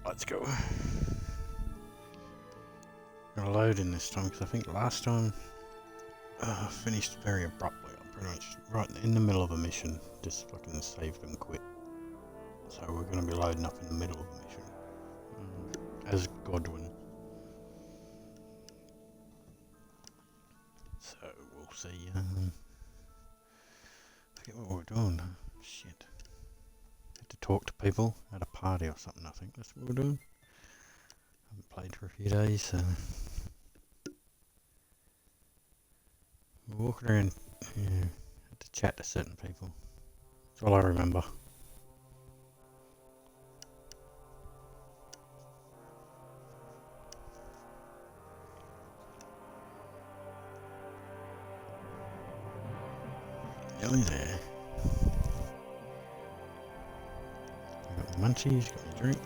let's go. Gonna load in this time because I think last time I finished very abruptly. I'm pretty much right in the middle of a mission, just fucking saved and quit. So we're gonna be loading up in the middle of the mission as Godwin. So we'll see. I forget what we're doing. Shit. Had to talk to people at a party or something. I think that's what we're doing. Haven't played for a few days, so we're walking around. Yeah, had to chat to certain people. That's all I remember. Nearly there. Got my munchies, got my drink.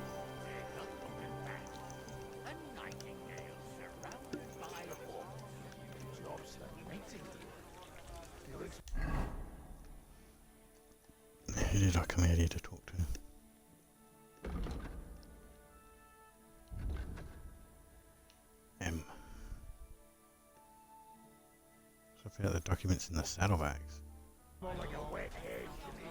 Who did I come out here to talk to? M. So I found the documents in the saddlebags. More like a wet head to me.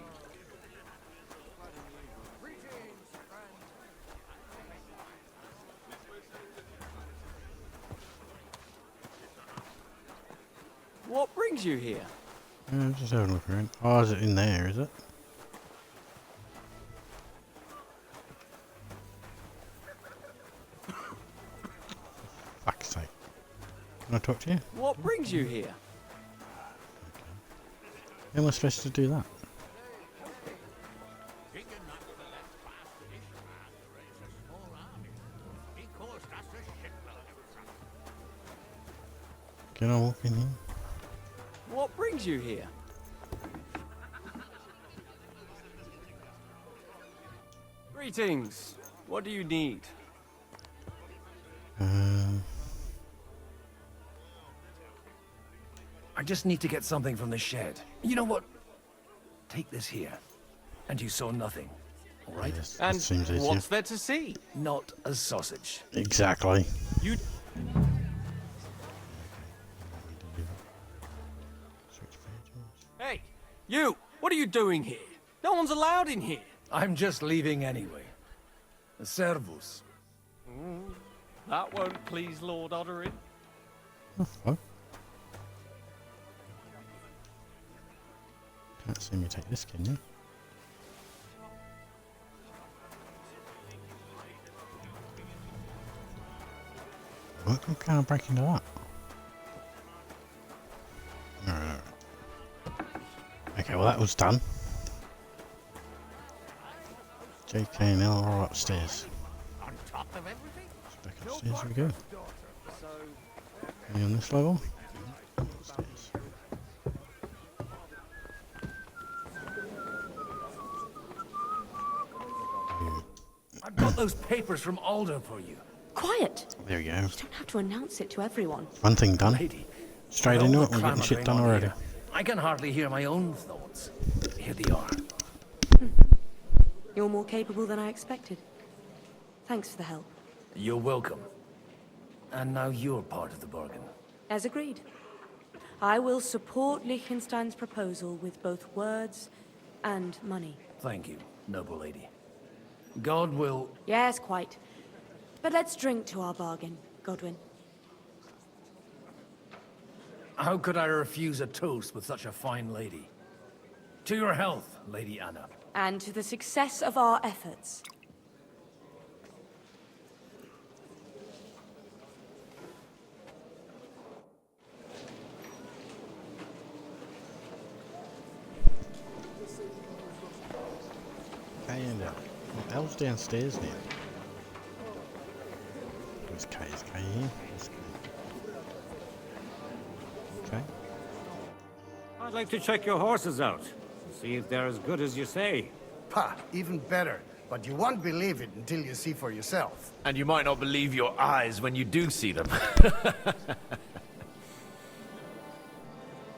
What brings you here? Just having a look around. Oh, is it in there, is it? Fuck's sake. Can I talk to you? What brings you here? How am I supposed to do that? Can I walk in here? What brings you here? Greetings. What do you need? I just need to get something from the shed. You know what? Take this here. And you saw nothing. All right? Yes, And that seems easier. what's there to see? Not a sausage. Exactly. You Hey, you! What are you doing here? No one's allowed in here. I'm just leaving anyway. Servus. That won't please Lord Odderin. Oh, fuck. Can't see me take this, can you? What can I break into that? Alright. Okay, well that was done. JK and L are upstairs. On top of everything? So back upstairs we go. So, Any on this level? Upstairs. I've got those papers from Aldo for you. Quiet! There we go. You don't have to announce it to everyone. One thing done. Lady. Straight with into all it, the we're getting clamour shit going done on already. here, I can hardly hear my own thoughts. Here they are. You're more capable than I expected. Thanks for the help. You're welcome. And now you're part of the bargain. As agreed. I will support Liechtenstein's proposal with both words and money. Thank you, noble lady. God will... Yes, quite. But let's drink to our bargain, Godwin. How could I refuse a toast with such a fine lady? To your health, Lady Anna. And to the success of our efforts. K and L. Well, L's downstairs now. Where's K? Is K here? Where's K? Okay. I'd like to check your horses out. See if they're as good as you say. Pah, even better. But you won't believe it until you see for yourself. And you might not believe your eyes when you do see them.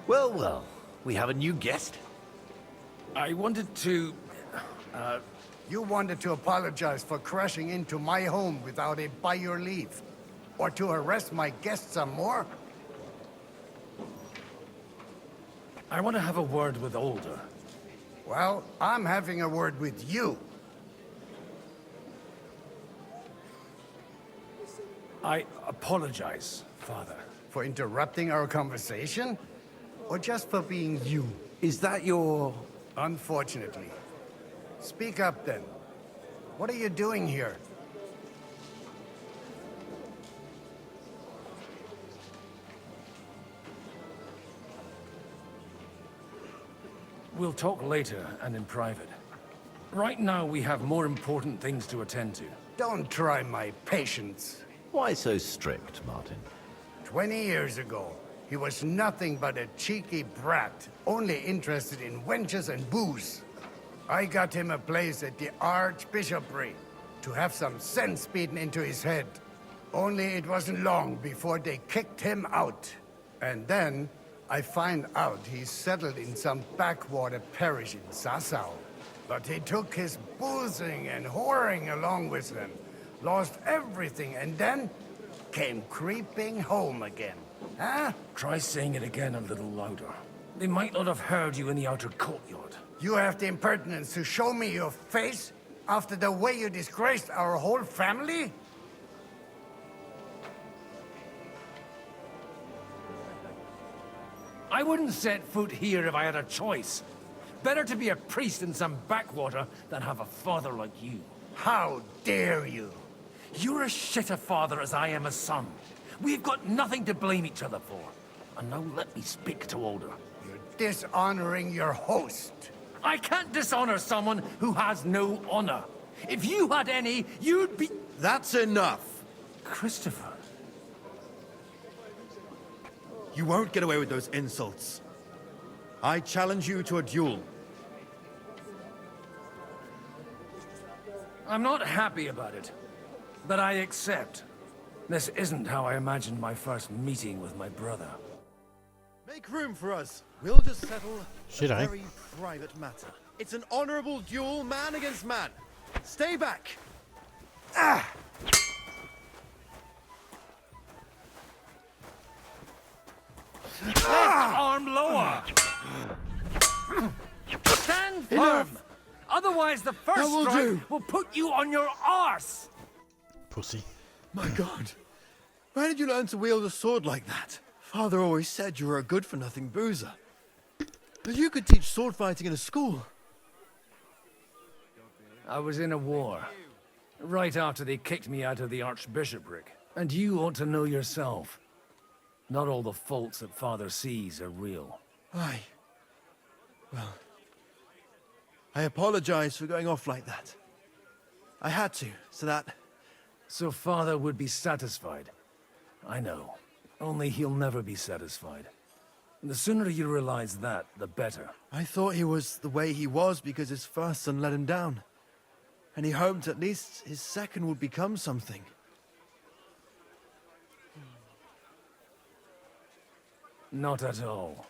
Well, well, we have a new guest. I wanted to... You wanted to apologize for crashing into my home without it by your leave. Or to harass my guests some more? I want to have a word with Older. Well, I'm having a word with you. I apologize, Father. For interrupting our conversation? Or just for being you? Is that your... Unfortunately. Speak up then. What are you doing here? We'll talk later and in private. Right now we have more important things to attend to. Don't try my patience. Why so strict, Martin? 20 years ago, he was nothing but a cheeky brat, only interested in wenches and booze. I got him a place at the Archbishopric to have some sense beaten into his head. Only it wasn't long before they kicked him out. And then I find out he's settled in some backwater parish in Sassau. But he took his boozing and whoring along with him, lost everything, and then came creeping home again. Huh? Try saying it again a little louder. They might not have heard you in the outer courtyard. You have the impertinence to show me your face after the way you disgraced our whole family? I wouldn't set foot here if I had a choice. Better to be a priest in some backwater than have a father like you. How dare you? You're as shit a father as I am a son. We've got nothing to blame each other for. And now let me speak to Older. You're dishonoring your host. I can't dishonor someone who has no honor. If you had any, you'd be... That's enough! Christopher. You won't get away with those insults. I challenge you to a duel. I'm not happy about it, but I accept. This isn't how I imagined my first meeting with my brother. Make room for us. We'll just settle Should a I? very private matter. It's an honorable duel, man against man. Stay back! Left arm lower! Stand firm! Enough. Otherwise the first That will strike do. will put you on your arse! Pussy. My God. Where did you learn to wield a sword like that? Father always said you were a good-for-nothing boozer. But you could teach sword fighting in a school. I was in a war. Right after they kicked me out of the Archbishopric. And you ought to know yourself. Not all the faults that Father sees are real. Well, I apologize for going off like that. I had to, so that... So Father would be satisfied. I know. Only he'll never be satisfied. The sooner you realize that, the better. I thought he was the way he was because his first son let him down. And he hoped at least his second would become something. Not at all.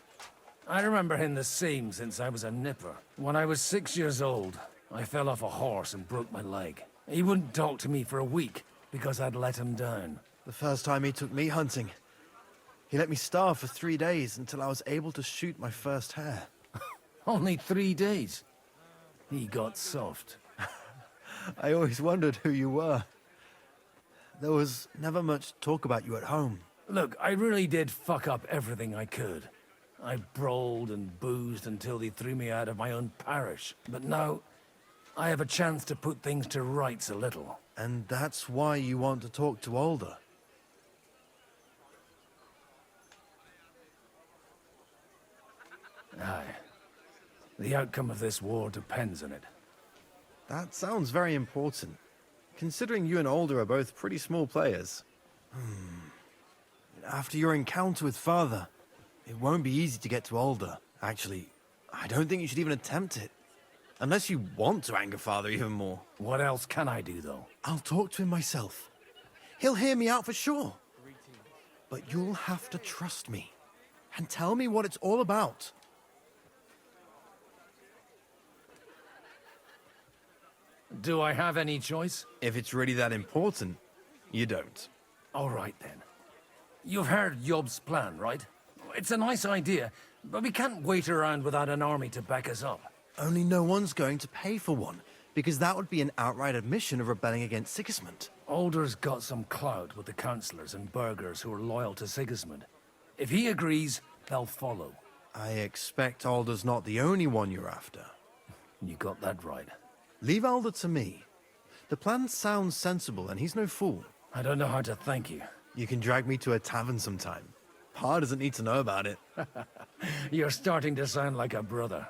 I remember him the same since I was a nipper. When I was 6 years old, I fell off a horse and broke my leg. He wouldn't talk to me for a week because I'd let him down. The first time he took me hunting, he let me starve for 3 days until I was able to shoot my first hare. Only 3 days. He got soft. I always wondered who you were. There was never much talk about you at home. Look, I really did fuck up everything I could. I brawled and boozed until they threw me out of my own parish. But now, I have a chance to put things to rights a little. And that's why you want to talk to Older. Aye. The outcome of this war depends on it. That sounds very important, considering you and Older are both pretty small players. After your encounter with Father, it won't be easy to get to Older. Actually, I don't think you should even attempt it. Unless you want to anger Father even more. What else can I do, though? I'll talk to him myself. He'll hear me out for sure. But you'll have to trust me and tell me what it's all about. Do I have any choice? If it's really that important, you don't. All right, then. You've heard Yob's plan, right? It's a nice idea, but we can't wait around without an army to back us up. Only no one's going to pay for one, because that would be an outright admission of rebelling against Sigismund. Alder's got some clout with the councillors and burghers who are loyal to Sigismund. If he agrees, they'll follow. I expect Alder's not the only one you're after. You got that right. Leave Alder to me. The plan sounds sensible, and he's no fool. I don't know how to thank you. You can drag me to a tavern sometime. Pa doesn't need to know about it. You're starting to sound like a brother.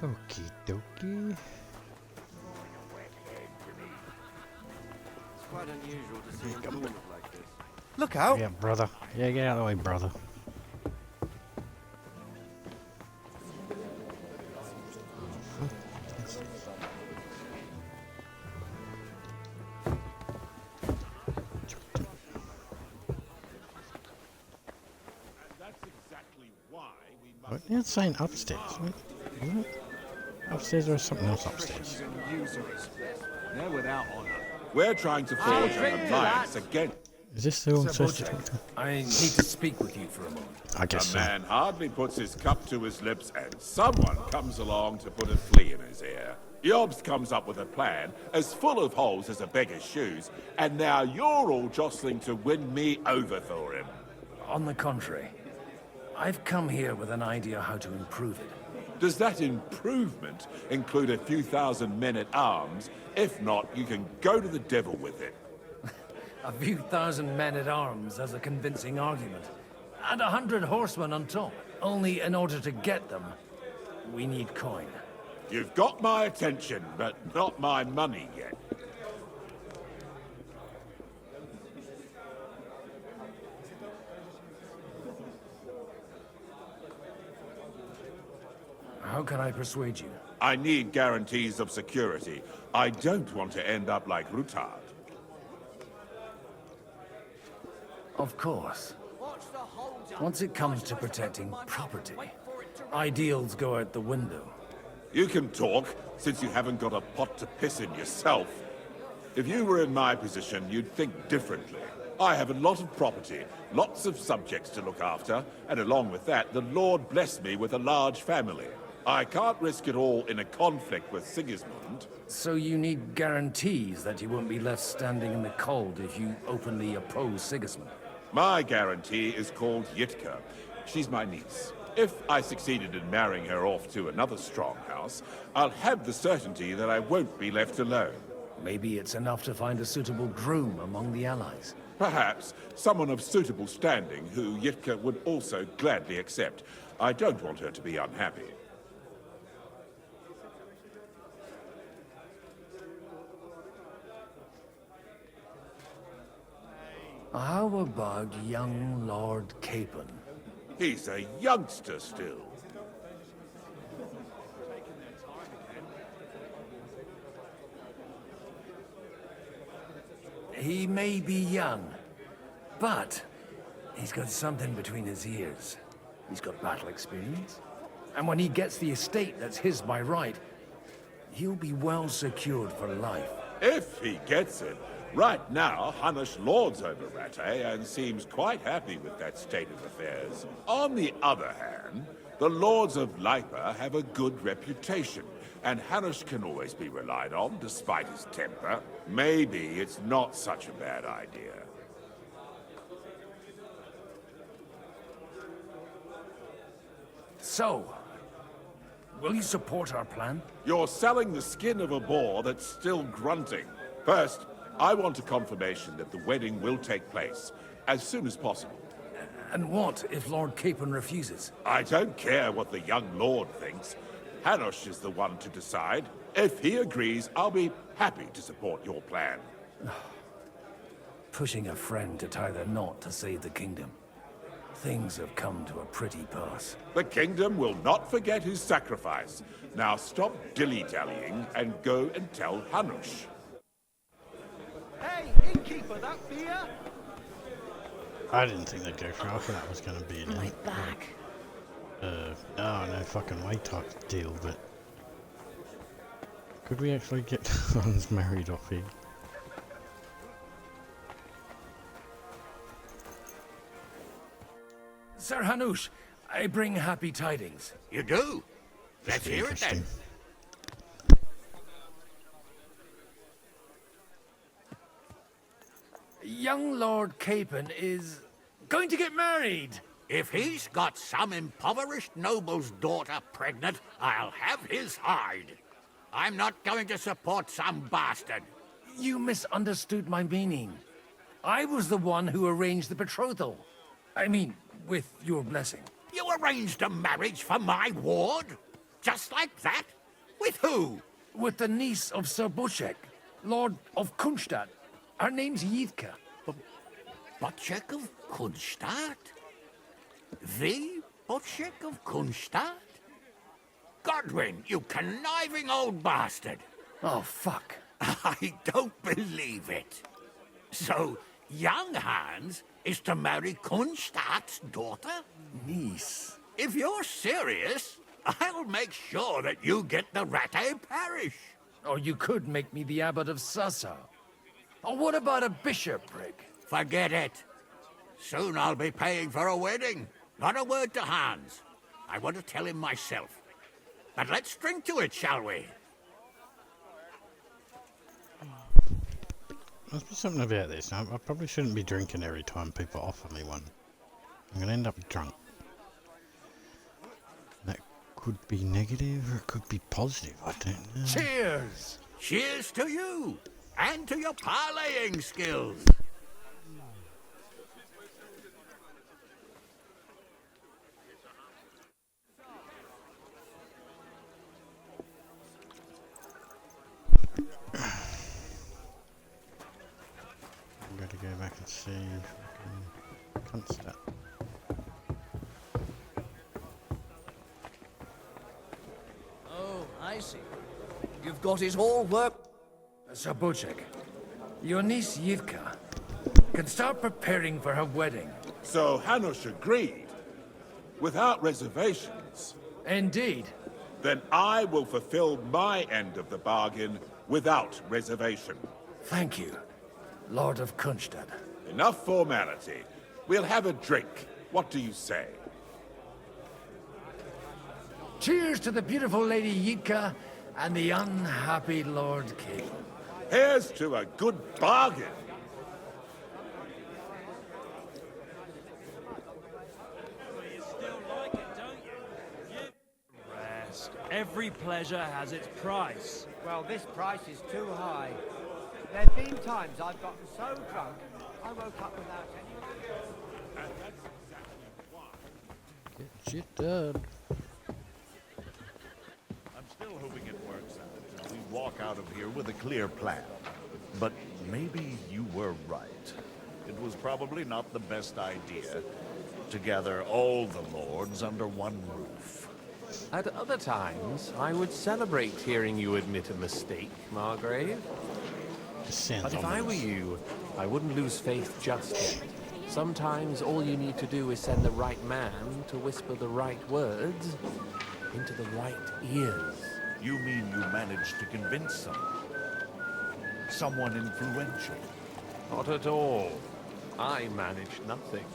Okie dokie. It's quite unusual to see a dwarf like this. Look out! Yeah, brother. Yeah, get out of the way, brother. What? You're saying upstairs, right? What? Upstairs or something else upstairs? They're without honor. We're trying to forge an alliance against. Is this the one supposed to talk to? I need to speak with you for a moment. I guess A so. man hardly puts his cup to his lips, and someone comes along to put a flea in his ear. Yobs comes up with a plan as full of holes as a beggar's shoes, and now you're all jostling to win me over for him. On the contrary, I've come here with an idea how to improve it. Does that improvement include a few thousand men at arms? If not, you can go to the devil with it. A few thousand men-at-arms as a convincing argument. And 100 horsemen on top. Only in order to get them, we need coin. You've got my attention, but not my money yet. How can I persuade you? I need guarantees of security. I don't want to end up like Rutard. Of course. Once it comes to protecting property, ideals go out the window. You can talk, since you haven't got a pot to piss in yourself. If you were in my position, you'd think differently. I have a lot of property, lots of subjects to look after, and along with that, the Lord blessed me with a large family. I can't risk it all in a conflict with Sigismund. So you need guarantees that you won't be left standing in the cold if you openly oppose Sigismund. My guarantee is called Yitka. She's my niece. If I succeeded in marrying her off to another strong house, I'll have the certainty that I won't be left alone. Maybe it's enough to find a suitable groom among the allies. Perhaps someone of suitable standing who Yitka would also gladly accept. I don't want her to be unhappy. How about young Lord Capon? He's a youngster still. He may be young, but he's got something between his ears. He's got battle experience. And when he gets the estate that's his by right, he'll be well secured for life. If he gets it. Right now, Hanush lords over Rattay and seems quite happy with that state of affairs. On the other hand, the lords of Lipa have a good reputation, and Hanush can always be relied on, despite his temper. Maybe it's not such a bad idea. So, will you support our plan? You're selling the skin of a boar that's still grunting. First, I want a confirmation that the wedding will take place as soon as possible. And what if Lord Capon refuses? I don't care what the young lord thinks. Hanush is the one to decide. If he agrees, I'll be happy to support your plan. Pushing a friend to tie their knot to save the kingdom. Things have come to a pretty pass. The kingdom will not forget his sacrifice. Now stop dilly-dallying and go and tell Hanush. Hey, innkeeper, that beer? I didn't think they'd go for it. I thought that was going to be an My end. back. no fucking way type deal, but could we actually get Hans married off here? Sir Hanush, I bring happy tidings. You do? Let's hear it then. Young Lord Capon is going to get married. If he's got some impoverished noble's daughter pregnant, I'll have his hide. I'm not going to support some bastard. You misunderstood my meaning. I was the one who arranged the betrothal. I mean, with your blessing. You arranged a marriage for my ward? Just like that? With who? With the niece of Sir Bochek, Lord of Kunstadt. Her name's Yidka. Bochek of Kunstadt? The Bochek of Kunstadt? Godwin, you conniving old bastard. Oh, fuck. I don't believe it. So, young Hans is to marry Kunstadt's daughter? Niece. If you're serious, I'll make sure that you get the Rattay parish. Or you could make me the abbot of Sassa. Or what about a bishopric? Forget it. Soon I'll be paying for a wedding. Not a word to Hans. I want to tell him myself. But let's drink to it, shall we? Must be something about this. I probably shouldn't be drinking every time people offer me one. I'm gonna end up drunk. That could be negative or it could be positive, I don't know. Cheers! Cheers to you! And to your parlaying skills! I'm going to go back and see if I can Kunstadt. Oh, I see. You've got it all worked. Sir Bochek, your niece Yivka can start preparing for her wedding. So Hanush agreed, without reservations. Indeed. Then I will fulfill my end of the bargain without reservation. Thank you, Lord of Kunstadt. Enough formality. We'll have a drink. What do you say? Cheers to the beautiful Lady Yidka and the unhappy Lord Capon. Here's to a good bargain. Rest. Every pleasure has its price. Well, this price is too high. There've been times I've gotten so drunk, I woke up without any... Get shit done. I'm still hoping it works out and we walk out of here with a clear plan. But maybe you were right. It was probably not the best idea to gather all the lords under one roof. At other times, I would celebrate hearing you admit a mistake, Margrave. But if I were you, I wouldn't lose faith just yet. Sometimes all you need to do is send the right man to whisper the right words into the right ears. You mean you managed to convince someone? Someone influential? Not at all. I managed nothing.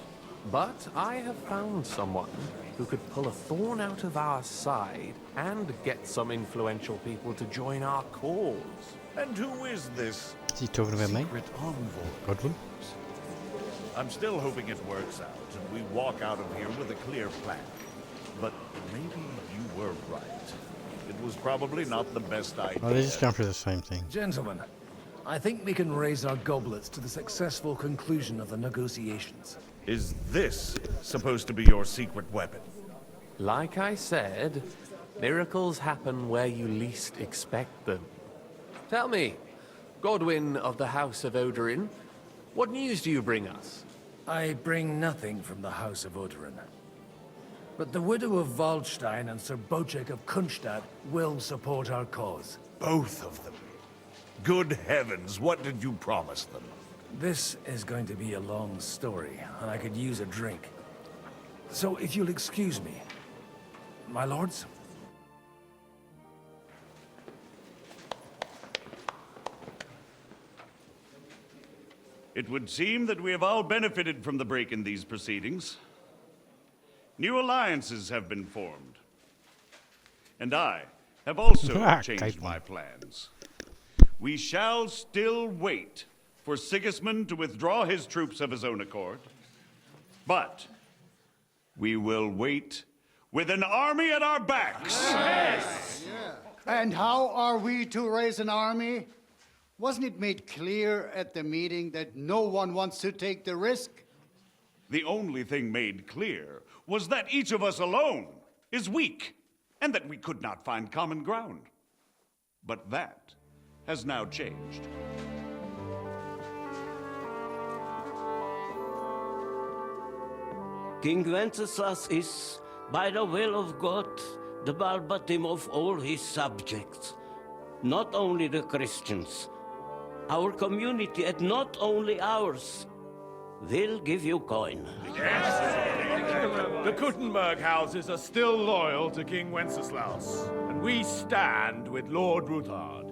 But I have found someone who could pull a thorn out of our side and get some influential people to join our cause. And who is this? Is he talking about me? Secret envoy? Godwin? I'm still hoping it works out and we walk out of here with a clear plan. But maybe you were right. It was probably not the best idea. Oh, they just come through the same thing. Gentlemen, I think we can raise our goblets to the successful conclusion of the negotiations. Is this supposed to be your secret weapon? Like I said, miracles happen where you least expect them. Tell me, Godwin of the House of Odorin, what news do you bring us? I bring nothing from the House of Odorin. But the widow of Waldstein and Sir Bochek of Kunstadt will support our cause. Both of them? Good heavens, what did you promise them? This is going to be a long story, and I could use a drink. So if you'll excuse me, my lords? It would seem that we have all benefited from the break in these proceedings. New alliances have been formed. And I have also changed my plans. We shall still wait for Sigismund to withdraw his troops of his own accord. But we will wait with an army at our backs. Yes. And how are we to raise an army? Wasn't it made clear at the meeting that no one wants to take the risk? The only thing made clear was that each of us alone is weak, and that we could not find common ground. But that has now changed. King Wenceslas is, by the will of God, the Balbatim of all his subjects. Not only the Christians, our community, and not only ours, will give you coin. The Kuttenberg houses are still loyal to King Wenceslaus, and we stand with Lord Ruthard.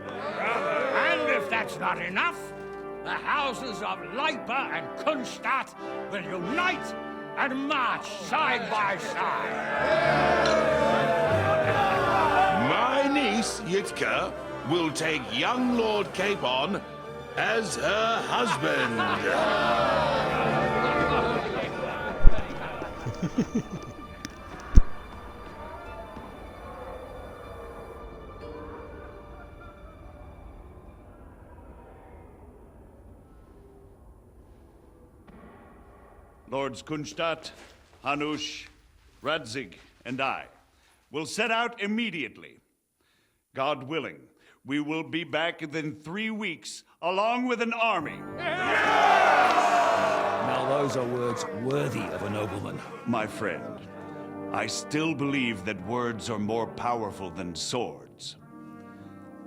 And if that's not enough, the houses of Leiper and Kunstadt will unite and march side by side. My niece, Yitka, will take young Lord Capon as her husband. Lords Kunstadt, Hanush, Radzig, and I will set out immediately. God willing, we will be back within 3 weeks, along with an army. Now those are words worthy of a nobleman. My friend, I still believe that words are more powerful than swords.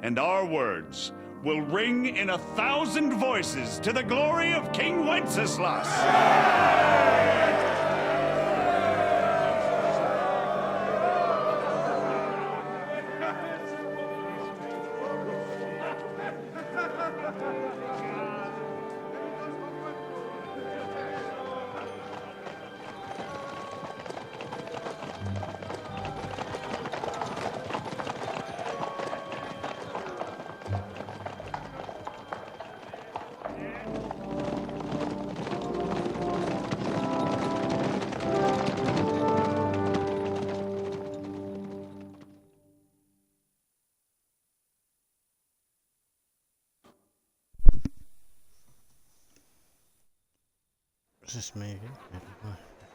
And our words will ring in 1,000 voices to the glory of King Wenceslas. Is this me again?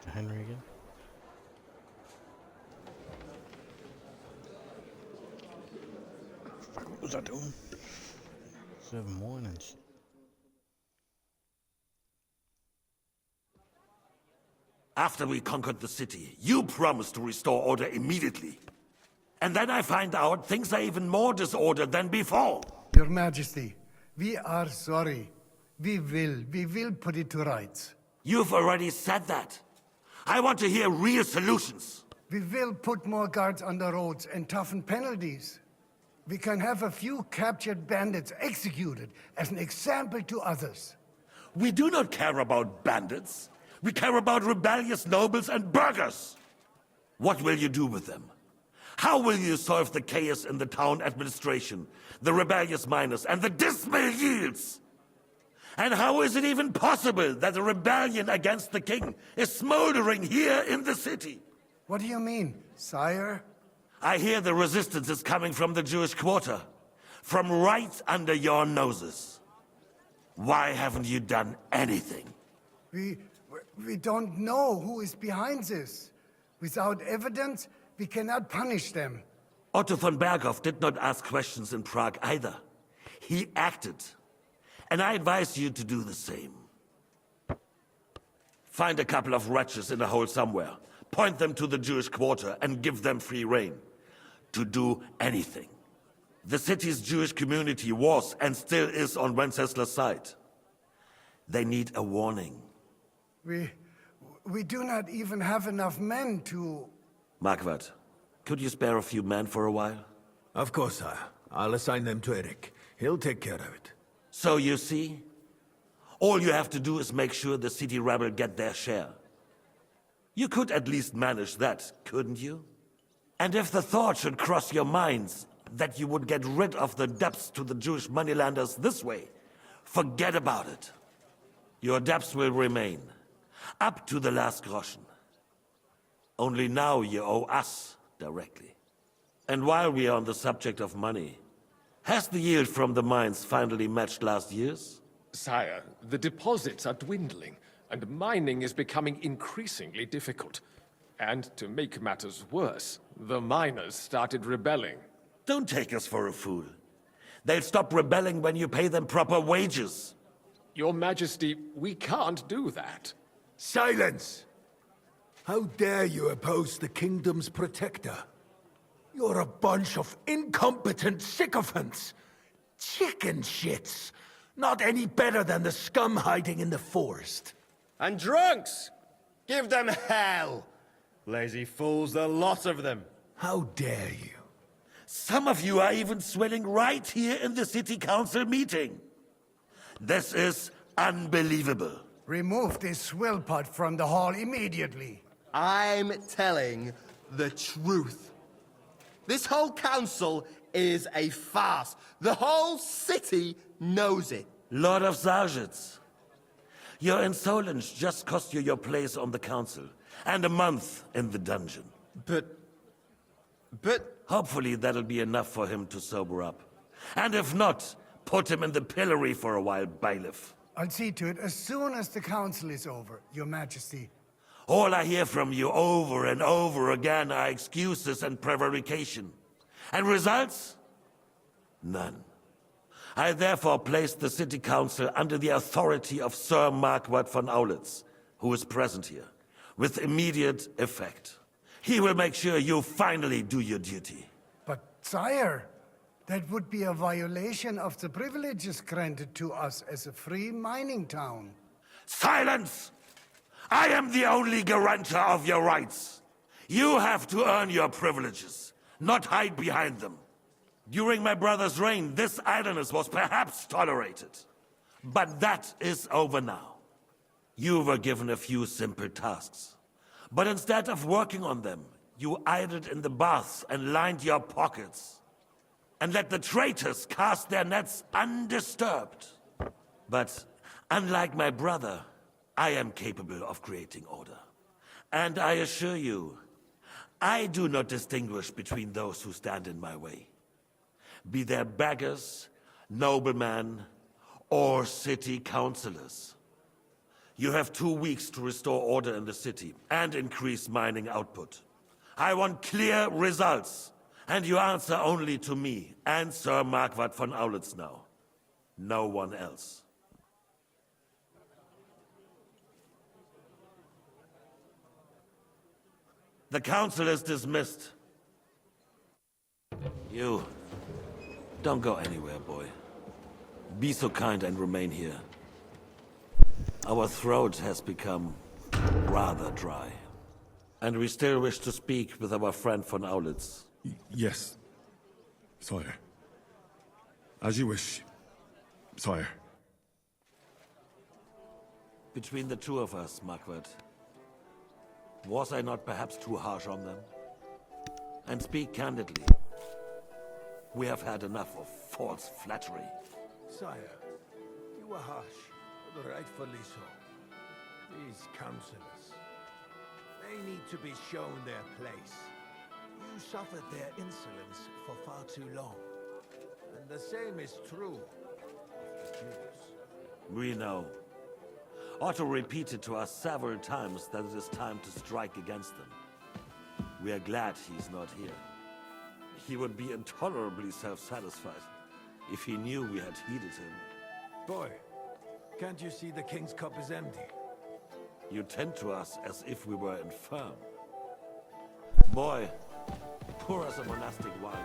To Henry again? Fuck, what was I doing? Serving wine and shit. After we conquered the city, you promised to restore order immediately. And then I find out things are even more disordered than before. Your Majesty, we are sorry. We will put it to rights. You've already said that. I want to hear real solutions. We will put more guards on the roads and toughen penalties. We can have a few captured bandits executed as an example to others. We do not care about bandits. We care about rebellious nobles and burghers. What will you do with them? How will you solve the chaos in the town administration, the rebellious miners, and the dismal yields? And how is it even possible that a rebellion against the king is smoldering here in the city? What do you mean, sire? I hear the resistance is coming from the Jewish quarter, from right under your noses. Why haven't you done anything? We don't know who is behind this. Without evidence, we cannot punish them. Otto von Berghoff did not ask questions in Prague either. He acted. And I advise you to do the same. Find a couple of wretches in a hole somewhere, point them to the Jewish quarter, and give them free rein to do anything. The city's Jewish community was and still is on Wenceslas' side. They need a warning. We do not even have enough men to... Marquardt, Could you spare a few men for a while? Of course, sire. I'll assign them to Eric. He'll take care of it. So you see, all you have to do is make sure the city rabble get their share. You could at least manage that, couldn't you? And if the thought should cross your minds that you would get rid of the debts to the Jewish moneylanders this way, forget about it. Your debts will remain, up to the last groschen. Only now you owe us directly. And while we are on the subject of money, has the yield from the mines finally matched last year's? Sire, the deposits are dwindling, and mining is becoming increasingly difficult. And to make matters worse, the miners started rebelling. Don't take us for a fool. They'll stop rebelling when you pay them proper wages. Your Majesty, we can't do that. Silence! How dare you oppose the kingdom's protector? You're a bunch of incompetent sycophants. Chicken shits. Not any better than the scum hiding in the forest. And drunks! Give them hell! Lazy fools, the lot of them. How dare you? Some of you are even swelling right here in the city council meeting. This is unbelievable. Remove this swillpot from the hall immediately. I'm telling the truth. This whole council is a farce. The whole city knows it. Lord of Sargets, your insolence just cost you your place on the council, and a month in the dungeon. But... Hopefully that'll be enough for him to sober up. And if not, put him in the pillory for a while, bailiff. I'll see to it as soon as the council is over, Your Majesty. All I hear from you over and over again are excuses and prevarication. And results? None. I therefore place the city council under the authority of Sir Marquardt von Aulitz, who is present here, with immediate effect. He will make sure you finally do your duty. But, sire, that would be a violation of the privileges granted to us as a free mining town. Silence! I am the only guarantor of your rights. You have to earn your privileges, not hide behind them. During my brother's reign, this idleness was perhaps tolerated. But that is over now. You were given a few simple tasks. But instead of working on them, you idled in the baths and lined your pockets. And let the traitors cast their nets undisturbed. But unlike my brother, I am capable of creating order. And I assure you, I do not distinguish between those who stand in my way. Be they beggars, noblemen, or city councillors. You have 2 weeks to restore order in the city and increase mining output. I want clear results, and you answer only to me and Sir Marquardt von Aulitz now. No one else. The council is dismissed. You, don't go anywhere, boy. Be so kind and remain here. Our throat has become rather dry. And we still wish to speak with our friend von Aulitz. Yes, sire. As you wish, sire. Between the two of us, Marquardt, was I not perhaps too harsh on them? And speak candidly. We have had enough of false flattery. Sire, you were harsh. Rightfully so. These councillors, they need to be shown their place. You suffered their insolence for far too long. And the same is true of the Jews. We know. Otto repeated to us several times that it is time to strike against them. We are glad he's not here. He would be intolerably self-satisfied if he knew we had heeded him. Boy, can't you see the king's cup is empty? You tend to us as if we were infirm. Boy, pour us a monastic wine.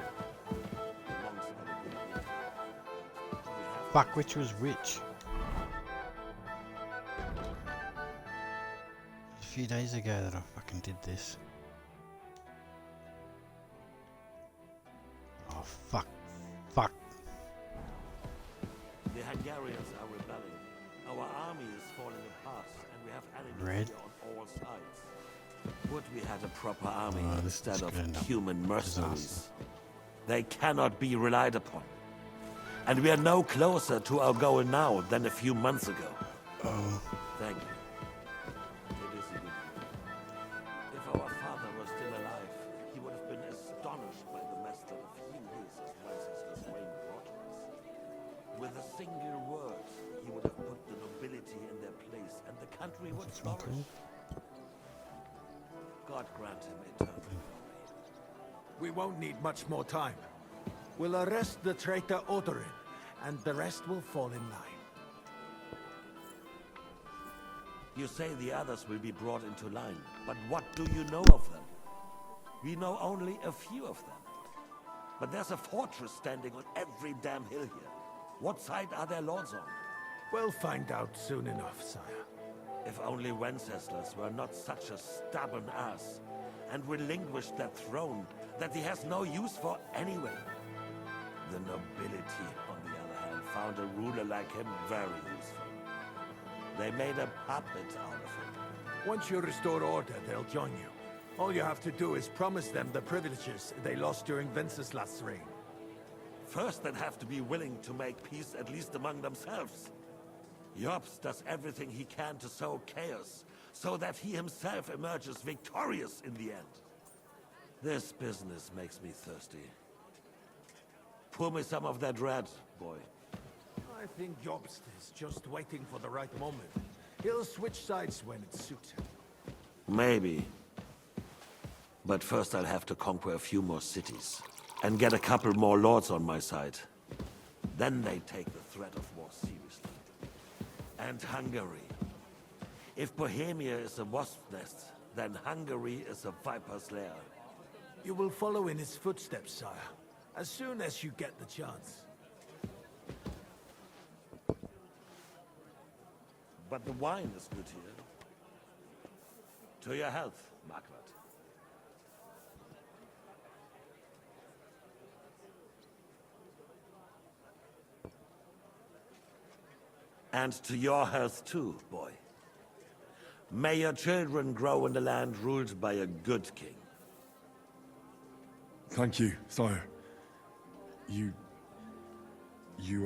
Fuck, which was which? A few days ago that I fucking did this. Oh, fuck. Fuck. The Hungarians are rebelling. Our army is falling apart, and we have enemies Red. here on all sides. Would we had a proper army This instead is of gonna end up human mercenaries? disaster. They cannot be relied upon. And we are no closer to our goal now than a few months ago. Oh. Thank you. It is a good news. If our father were still alive, he would have been astonished by the mess that a few years of Wenceslas' reign brought to us. With a single word, he would have put the nobility in their place, and the country would flourish. God grant him eternal glory. We won't need much more time. We'll arrest the traitor Odorin, and the rest will fall in line. You say the others will be brought into line, but what do you know of them? We know only a few of them. But there's a fortress standing on every damn hill here. What side are their lords on? We'll find out soon enough, sire. If only Wenceslas were not such a stubborn ass, and relinquished that throne that he has no use for anyway. The nobility, on the other hand, found a ruler like him very useful. They made a puppet out of him. Once you restore order, they'll join you. All you have to do is promise them the privileges they lost during Wenceslas' reign. First, they'd have to be willing to make peace at least among themselves. Jobst does everything he can to sow chaos, so that he himself emerges victorious in the end. This business makes me thirsty. Pour me some of that red, boy. I think Jobst is just waiting for the right moment. He'll switch sides when it suits him. Maybe. But first I'll have to conquer a few more cities. And get a couple more lords on my side. Then they take the threat of war seriously. And Hungary. If Bohemia is a wasp's nest, then Hungary is a viper's lair. You will follow in his footsteps, sire, as soon as you get the chance. But the wine is good here. To your health, Margaret. And to your health too, boy. May your children grow in the land ruled by a good king. Thank you, sire. You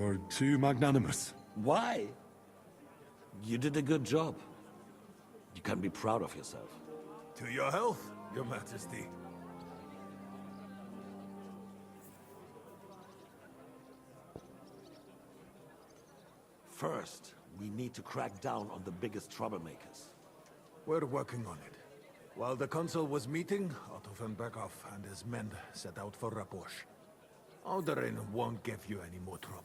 are too magnanimous. Why? You did a good job. You can be proud of yourself. To your health, Your Majesty. First, we need to crack down on the biggest troublemakers. We're working on it. While the consul was meeting, Otto von Berghoff and his men set out for Rabosch. Odorin won't give you any more trouble.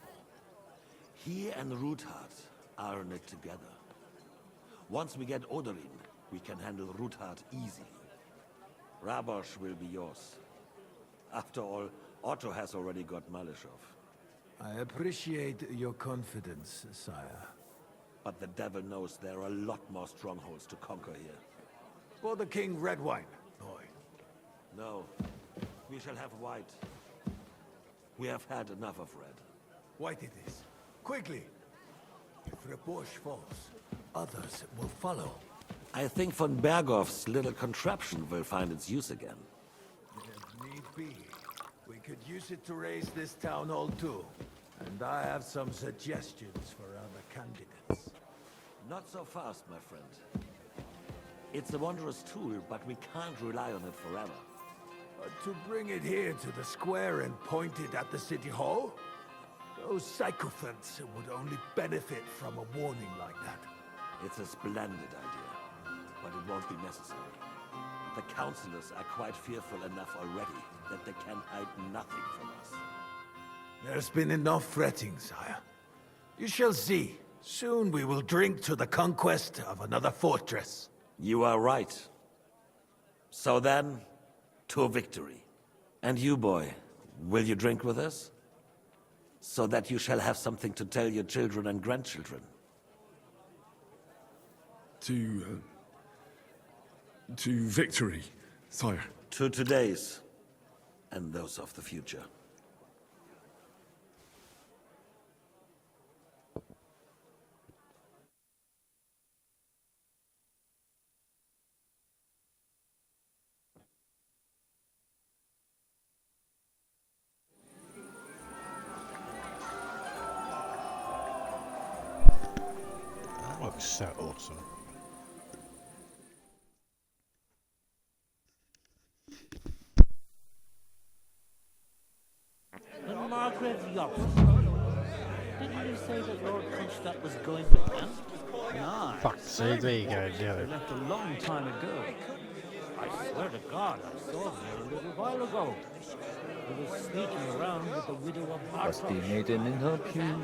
He and Ruthard are in it together. Once we get Odorin, we can handle Ruthard easily. Rabosch will be yours. After all, Otto has already got Malishov. I appreciate your confidence, sire. But the devil knows there are a lot more strongholds to conquer here. For the king, red wine, boy. No, we shall have white. We have had enough of red. White it is. Quickly! If Rabosch falls, others will follow. I think von Berghoff's little contraption will find its use again. If need be, we could use it to raise this town hall too. And I have some suggestions for other candidates. Not so fast, my friend. It's a wondrous tool, but we can't rely on it forever. But to bring it here to the square and point it at the city hall? Those sycophants would only benefit from a warning like that. It's a splendid idea, but it won't be necessary. The councillors are quite fearful enough already that they can hide nothing from us. There's been enough fretting, sire. You shall see. Soon we will drink to the conquest of another fortress. You are right. So then, to victory. And you, boy, will you drink with us? So that you shall have something to tell your children and grandchildren. To victory, sire. To today's, and those of the future. so awesome. Margaret Yops. Didn't you say that Lord Kunstadt was going with them? No. Fuck, see, there you go, They left a long time ago. I swear to God, I saw them there a little while ago. He was sneaking around with the widow of Must be Bartosz. maiden in her pew.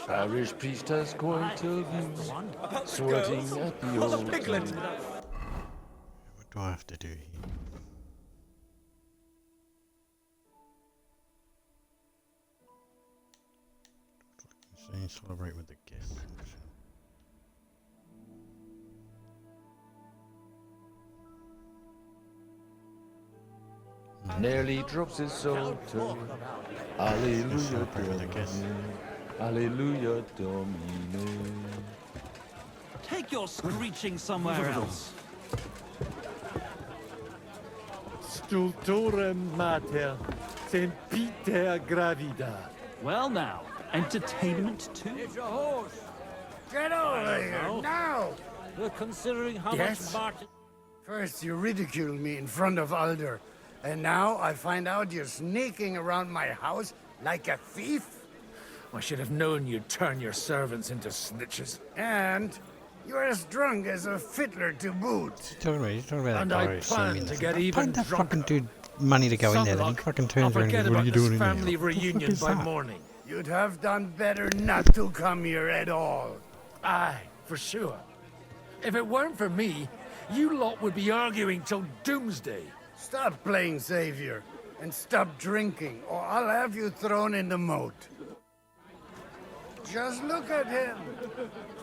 Parish priestess point of view. Sweating at the old What do I have to do here? Celebrate with the guests. Nearly drops his soul to Alleluia Domine. Alleluia Domine. Take your screeching somewhere else. Stultorem mater, sempiter gravida. Well now, entertainment too? It's a horse. Get over here, now! We're considering how Yes? much Bartosz... First you ridiculed me in front of Alder, and now I find out you're sneaking around my house like a thief? I should have known you'd turn your servants into snitches. And you're as drunk as a fiddler to boot. He's talking about And that I guy plan to get even Find that drunker. fucking dude money to go in there, then he fucking turns I'll around forget and goes, what are about you this doing in there? family What the fuck reunion is by that? morning. You'd have done better not to come here at all. Aye, for sure. If it weren't for me, you lot would be arguing till doomsday. Stop playing savior and stop drinking, or I'll have you thrown in the moat. Just look at him.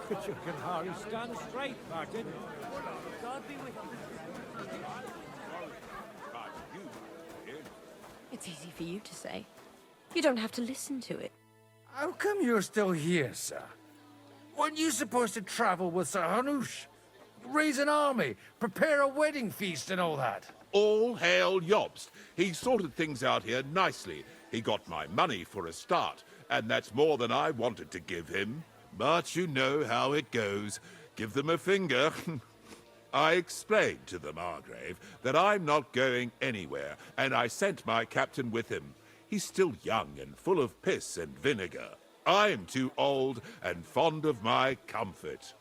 But you can hardly stand straight, Martin. God be with you. It's easy for you to say. You don't have to listen to it. How come you're still here, sir? Weren't you supposed to travel with Sir Hanush? Raise an army, prepare a wedding feast and all that? All hail Jobst. He sorted things out here nicely. He got my money for a start, and that's more than I wanted to give him. But you know how it goes. Give them a finger. I explained to the Margrave that I'm not going anywhere, and I sent my captain with him. He's still young and full of piss and vinegar. I'm too old and fond of my comfort.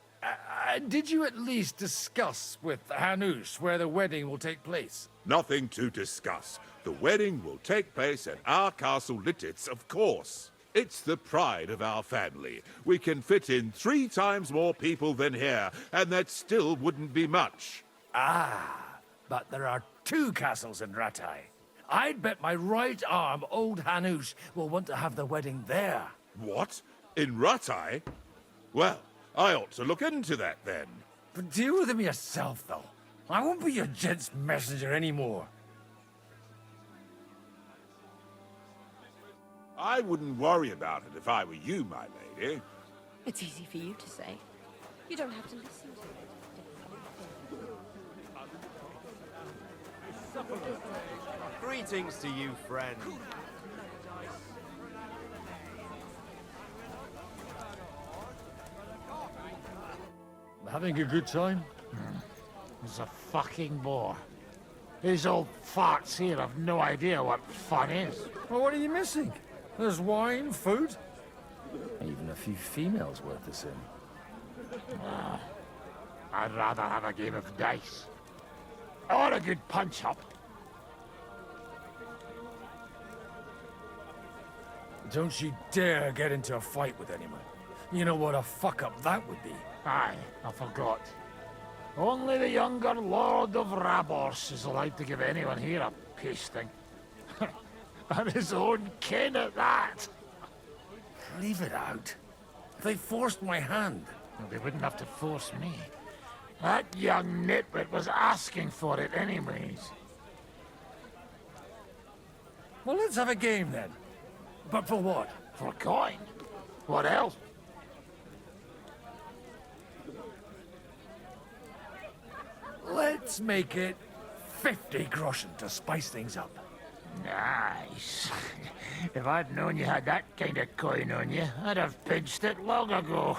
Did you at least discuss with Hanush where the wedding will take place? Nothing to discuss. The wedding will take place at our castle Littitz, of course. It's the pride of our family. We can fit in 3 times more people than here, and that still wouldn't be much. Ah, but there are 2 castles in Rattay. I'd bet my right arm old Hanush will want to have the wedding there. What? In Rattay? Well, I ought to look into that then. But deal with him yourself, though. I won't be your gent's messenger anymore. I wouldn't worry about it if I were you, my lady. It's easy for you to say. You don't have to listen to it. Greetings to you, friend. Having a good time? He's a fucking bore. These old farts here have no idea what fun is. Well, what are you missing? There's wine, food, even a few females worth the same. I'd rather have a game of dice. Or a good punch-up. Don't you dare get into a fight with anyone. You know what a fuck-up that would be. Aye, I forgot. Only the younger Lord of Rabors is allowed to give anyone here a pasting. And his own kin at that. Leave it out. They forced my hand. Well, they wouldn't have to force me. That young nitwit was asking for it anyways. Well, let's have a game then. But for what? For coin. What else? Let's make it 50 groschen to spice things up. Nice. If I'd known you had that kind of coin on you, I'd have pinched it long ago.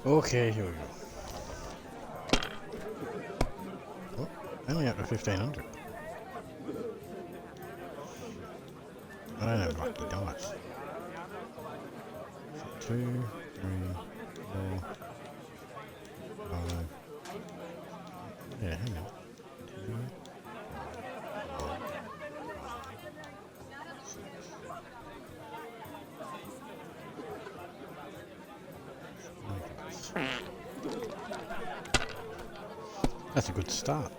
Okay, here we go. Oh, only up to 1500. I don't have lucky dice. 2, 3, 4, 5. Yeah, hang on. 2, 4, 6. That's a good start.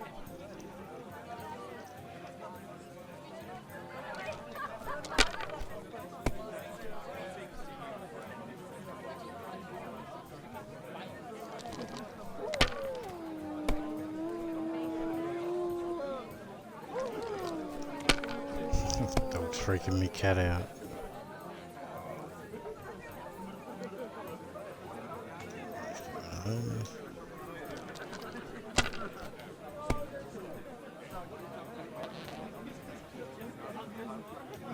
Dog's freaking me cat out.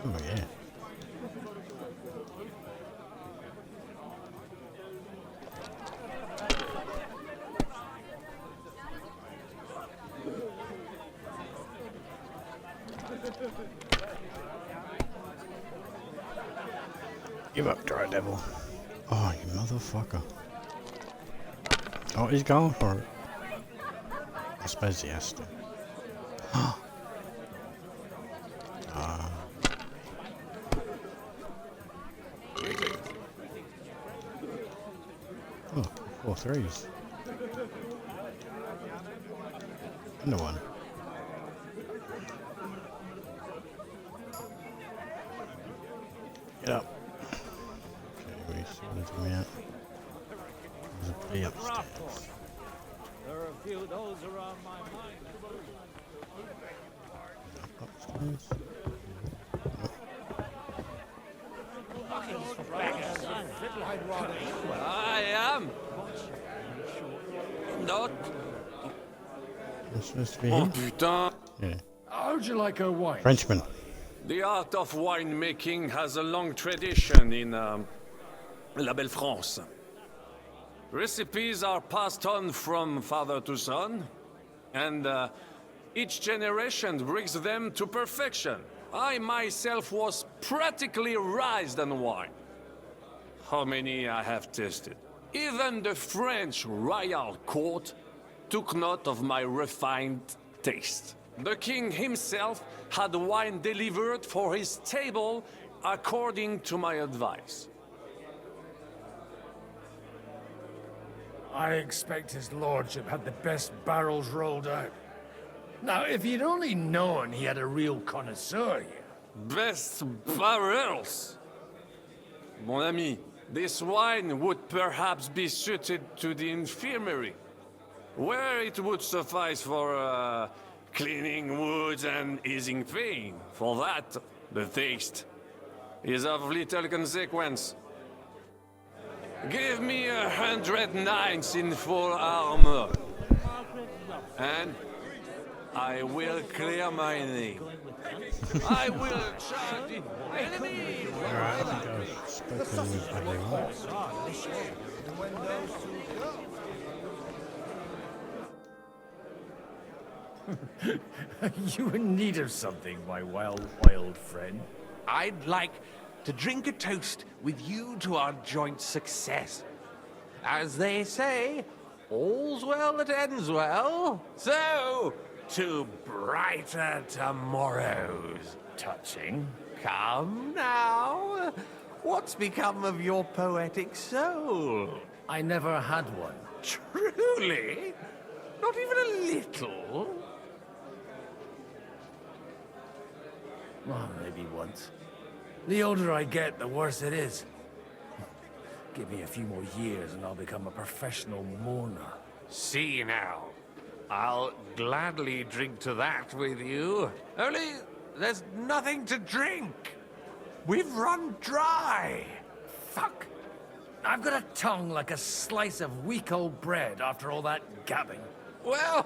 Oh yeah. Give up, dry devil. Oh, you motherfucker. Oh, he's going for it. I suppose he has to. Oh, 4 threes. And a 1. Get up. Okay, we sorted him out. There's a plea upstairs. There are a few of those around my mind. Upstairs. I am. Not. It's supposed to be Oh him. putain. Yeah. How'd you like a wine? Frenchman. The art of winemaking has a long tradition in La Belle France. Recipes are passed on from father to son, and each generation brings them to perfection. I myself was practically raised on wine. How many I have tasted. Even the French royal court took note of my refined taste. The king himself had wine delivered for his table according to my advice. I expect his lordship had the best barrels rolled out. Now, if you'd only known he had a real connoisseur here. Best barrels! Mon ami, this wine would perhaps be suited to the infirmary, where it would suffice for cleaning wounds and easing pain. For that, the taste is of little consequence. Give me 100 knights in full armor, and I will clear my name. I will charge the enemy! Alright, I think I've spoken with everyone. You in need of something, my wild friend? I'd like to drink a toast with you to our joint success. As they say, all's well that ends well. So, to brighter tomorrows. Touching. Come now. What's become of your poetic soul? I never had one. Truly? Not even a little? Well, maybe once. The older I get, the worse it is. Give me a few more years and I'll become a professional mourner. See now. I'll gladly drink to that with you. Only, there's nothing to drink. We've run dry. Fuck. I've got a tongue like a slice of weak old bread after all that gabbing. Well,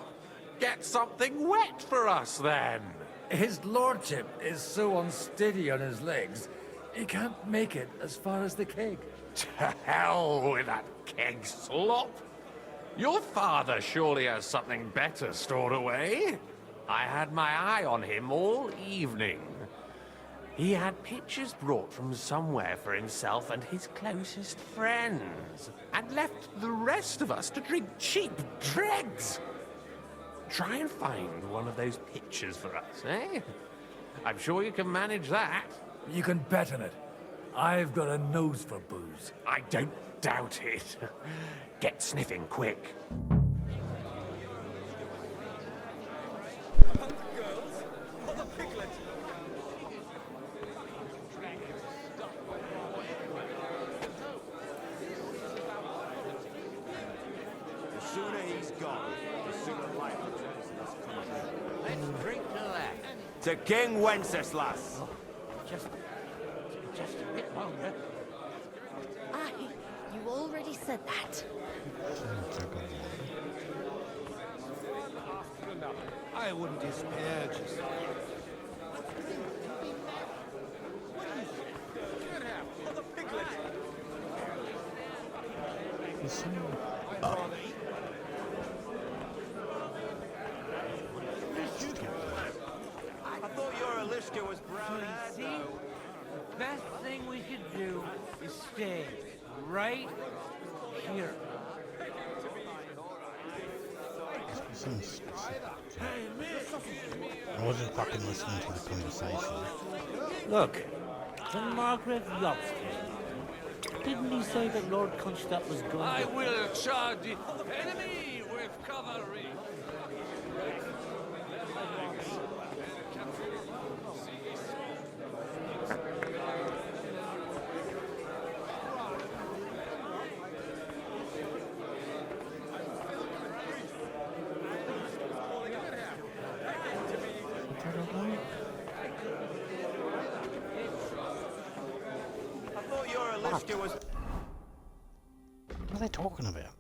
get something wet for us then. His lordship is so unsteady on his legs, he can't make it as far as the keg. To hell with that keg slop. Your father surely has something better stored away. I had my eye on him all evening. He had pictures brought from somewhere for himself and his closest friends, and left the rest of us to drink cheap dregs. Try and find one of those pictures for us, eh? I'm sure you can manage that. You can bet on it. I've got a nose for booze. I don't doubt it. Get sniffing quick. The sooner he's gone, the sooner life returns to this country. Let's drink to that. To King Wenceslas. Just a bit longer. Aye, you already said that. I wouldn't despair just. I thought your Alicia was brown-haired, though. The best thing we could do is stay right here. I wasn't fucking listening to the conversation. Look, when Margaret loves him, didn't he say that Lord Kunstadt was going I to... will charge the enemy with cavalry. I thought your Alicia was. What are they talking about?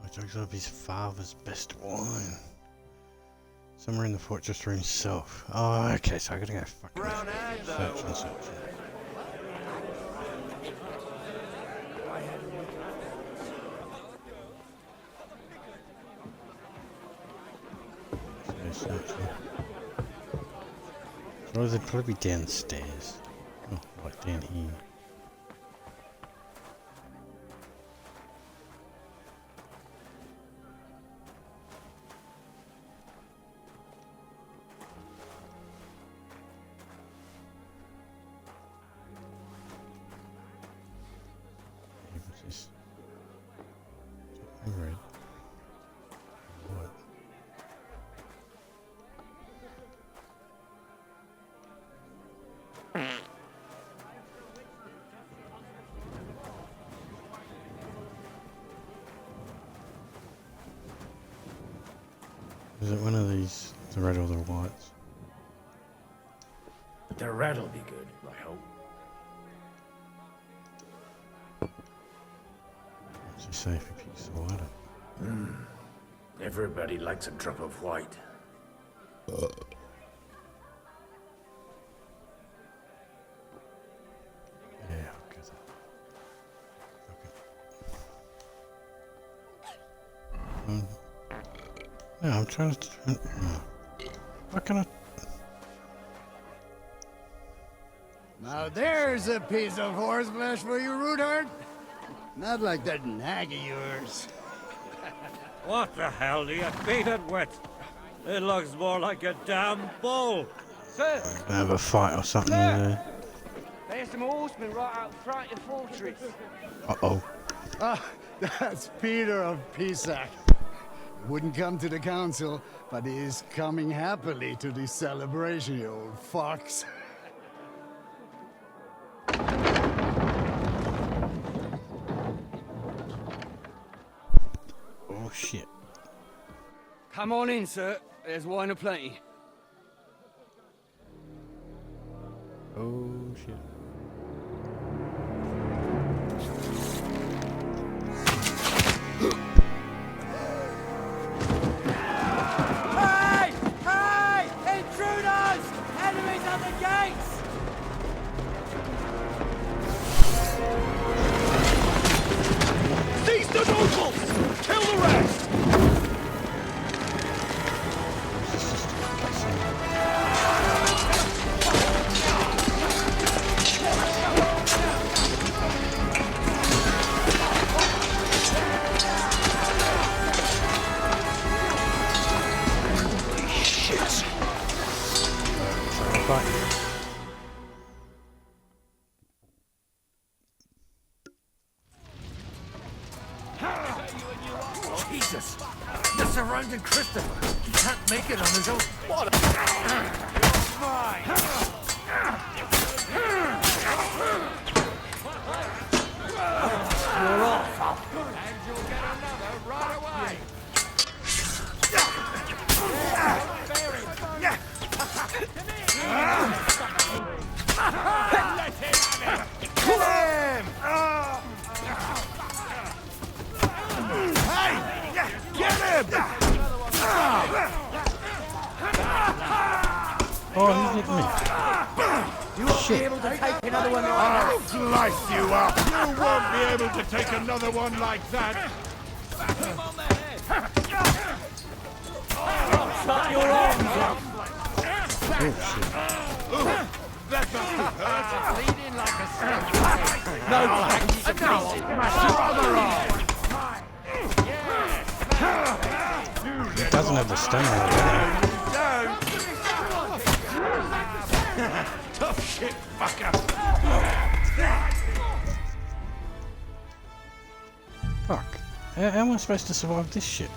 He talks of his father's best wine. Somewhere in the fortress for himself. Oh, okay, so I gotta go fucking search and search. So they'd probably be downstairs. Oh, like down here. What's this? Something red. What? Is it one of these, the red or the whites? The red'll be good, I hope. What's he say if he picks the water? Everybody likes a drop of white. Yeah, I'll get that. Okay. No, I'm trying to... What can I... Now there's a piece of horseflesh for you, Rootard. Not like that nag of yours. What the hell do you feed it with? It looks more like a damn bull. Sir, Gonna have a fight or something there. there's some horsemen right out front of the fortress. Uh-oh. Ah, that's Peter of Pisac. Wouldn't come to the council, but he is coming happily to the celebration, you old fox. Oh, shit. Come on in, sir. There's wine aplenty. Oh, shit. nobles! Kill the rest! Jesus! They're surrounding Christopher! He can't make it on his own! What You're off! And you'll get another right away! Kill him! Hey! Get him! Oh, he hit me. You won't be able to take another one like that. I'll slice you up. You won't be able to take another one like that. Him on the head! Shut your arms up. That must hurt. Bleeding like a snake. No, and now I'll smash your other arm. He doesn't have the stamina. Tough shit, fucker. Fuck. How am I supposed to survive this shit?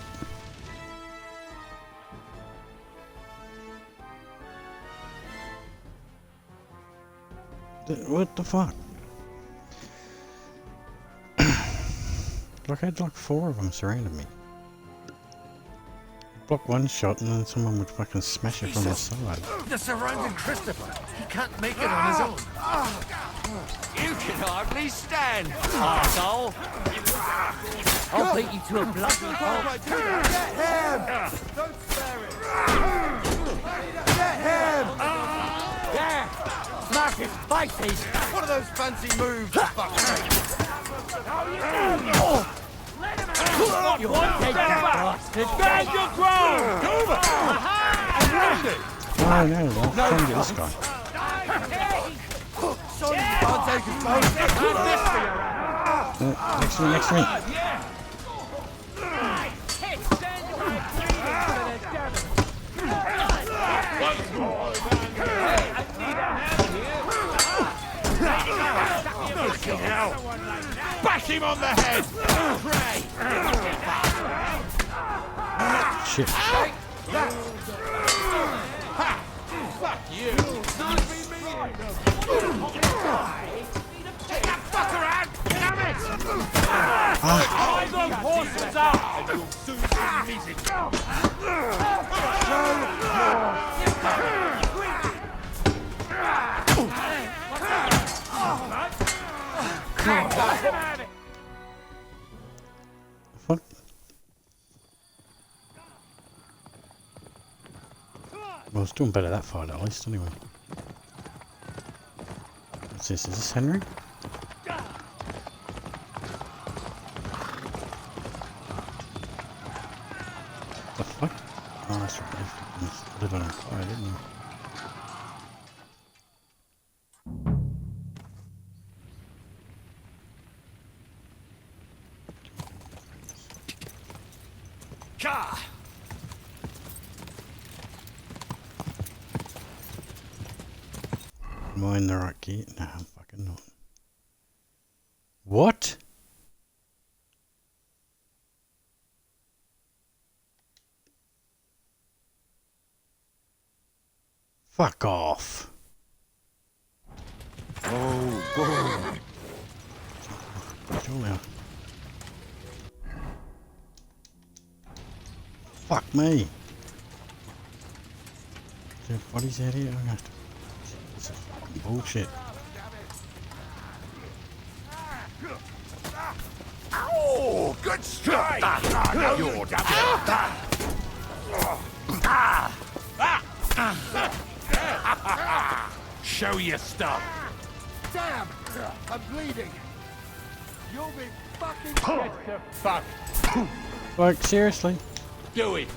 What the fuck? Like I had like 4 of them surrounding me. Block one shot and then someone would fucking smash it from the side. They're surrounding Christopher! He can't make it on his own! You can hardly stand, arsehole! I'll beat you to a bloody pulp. Get him! Don't spare it! Get him! Yeah! Smash his face, he's... What are those fancy moves, fucker? You want to bastard? Stand your ground! Over! I'm wounded! Oh no, I'm trying to get this guy. Sorry, you can't take us both. Next to me, next to me. Bash him on the head! Shit. Fuck you! Take that fucker out! Damn it! Drive those horses out! And you'll soon be meeting. Fuck. Well, I was doing better that fight at least, anyway. What's this? Is this Henry? The fuck? Oh, that's right. He lit on fire, didn't he? Am I in the right key? No, I'm fucking not. What? Fuck off. Oh, boom. Julia. Fuck me. Is there bodies out here? This is fucking bullshit. Oh, good strike! Now you're Show your stuff. Damn! I'm bleeding. You'll be fucking get the fuck. Like, seriously? Do it.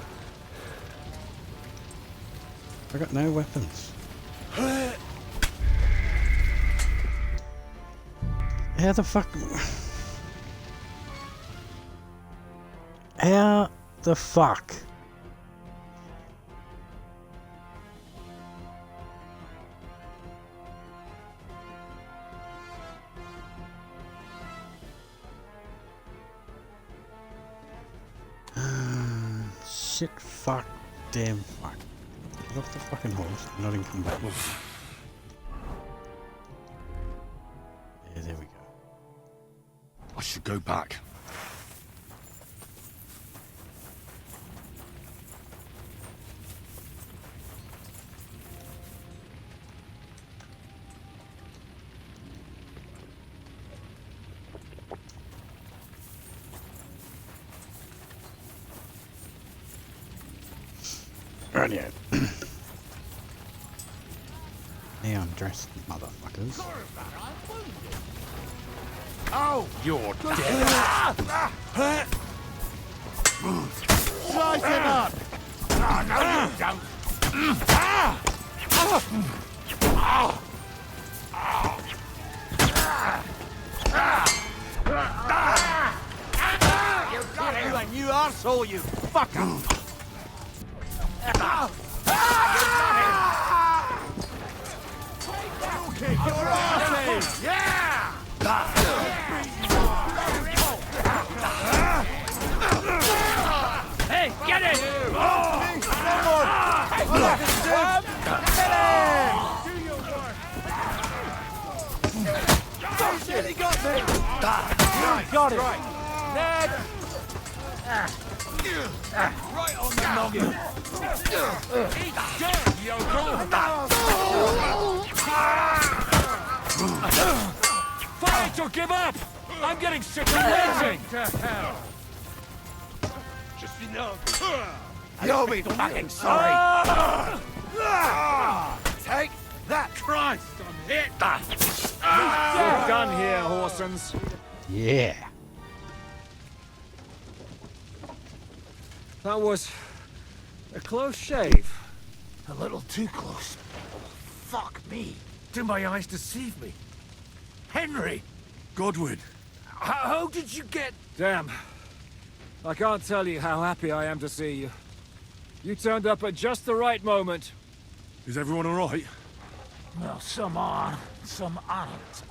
I got no weapons. How the fuck? How the fuck? Shit, fuck, damn fuck. Get off the fucking horse, I'm not in combat. Yeah, there we go. I should go back. Rightio. Now I'm dressed, motherfuckers. Oh, you're dead. Slice him up. Oh, no, you don't. You got him, and you arsehole, you fucker. Okay, you're awesome. Yeah! Hey, get it! Oh shit, he got me! Got it! Ned! Right on the noggin! Eat dirt, yokel! Fight or give up! I'm getting sick of waiting! To hell! Just enough! You'll be fucking sorry! Take that! Christ, I'm hit! We're done here, Horsens. Yeah. That was a close shave. A little too close. Fuck me. Do my eyes deceive me? Henry! Godwin! How did you get... Damn. I can't tell you how happy I am to see you. You turned up at just the right moment. Is everyone alright? Well, some are, some aren't.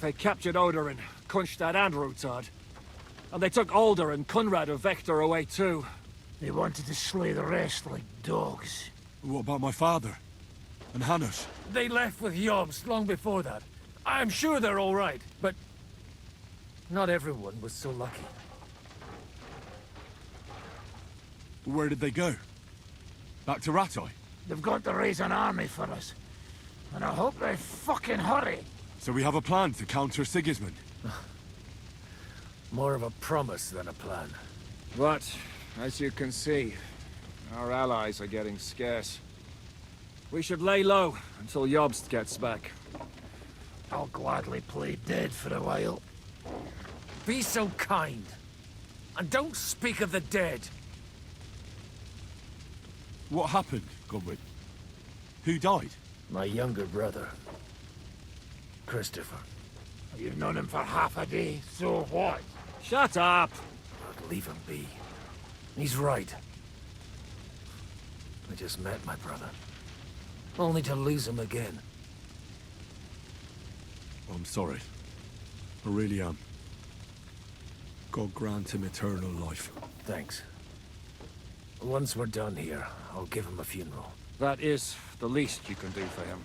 They captured Odorin, Kunstad and Rutard. And they took Alder and Kunrad of Vector away too. They wanted to slay the rest like dogs. What about my father? And Hannes? They left with Jobst long before that. I'm sure they're all right, but... not everyone was so lucky. Where did they go? Back to Rattay? They've got to raise an army for us. And I hope they fucking hurry. So we have a plan to counter Sigismund? More of a promise than a plan. But, as you can see, our allies are getting scarce. We should lay low until Jobst gets back. I'll gladly play dead for a while. Be so kind. And don't speak of the dead. What happened, Godwin? Who died? My younger brother. Christopher. You've known him for half a day, so what? Shut up! Leave him be. He's right. I just met my brother. Only to lose him again. I'm sorry. I really am. God grant him eternal life. Thanks. Once we're done here, I'll give him a funeral. That is the least you can do for him.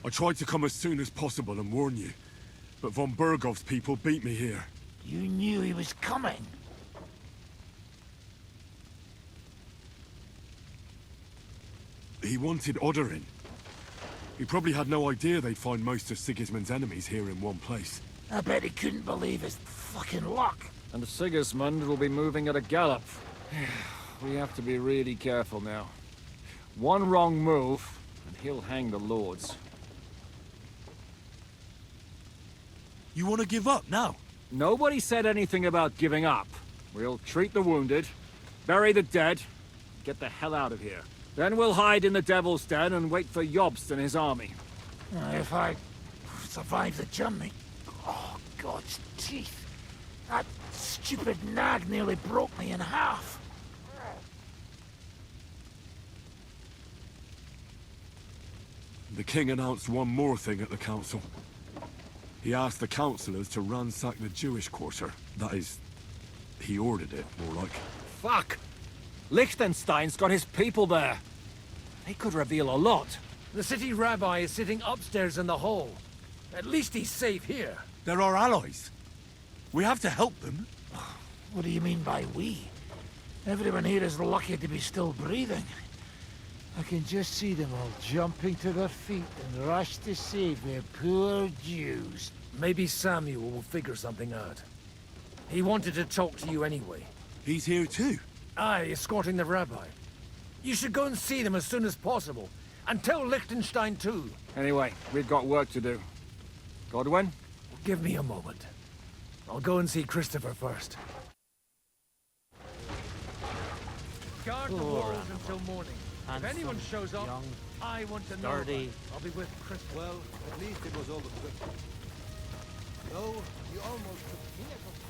I tried to come as soon as possible and warn you, but von Bergov's people beat me here. You knew he was coming. He wanted Odorin. He probably had no idea they'd find most of Sigismund's enemies here in one place. I bet he couldn't believe his fucking luck. And Sigismund will be moving at a gallop. We have to be really careful now. One wrong move, and he'll hang the lords. You want to give up now? Nobody said anything about giving up. We'll treat the wounded, bury the dead, get the hell out of here. Then we'll hide in the Devil's Den and wait for Jobst and his army. If I survive the journey... Oh, God's teeth. That stupid nag nearly broke me in half. The king announced one more thing at the council. He asked the councillors to ransack the Jewish quarter. That is, he ordered it, more like. Fuck! Liechtenstein's got his people there. They could reveal a lot. The city rabbi is sitting upstairs in the hall. At least he's safe here. They're our allies. We have to help them. What do you mean by we? Everyone here is lucky to be still breathing. I can just see them all jumping to their feet and rush to save their poor Jews. Maybe Samuel will figure something out. He wanted to talk to you anyway. He's here too? Aye, escorting the rabbi. You should go and see them as soon as possible. And tell Liechtenstein too. Anyway, we've got work to do. Godwin? Give me a moment. I'll go and see Christopher first. Guard the walls until morning. If anyone shows up, young, I want to know. sturdy. I'll be with Chris. Well, at least it was over quick. No, you almost took me as a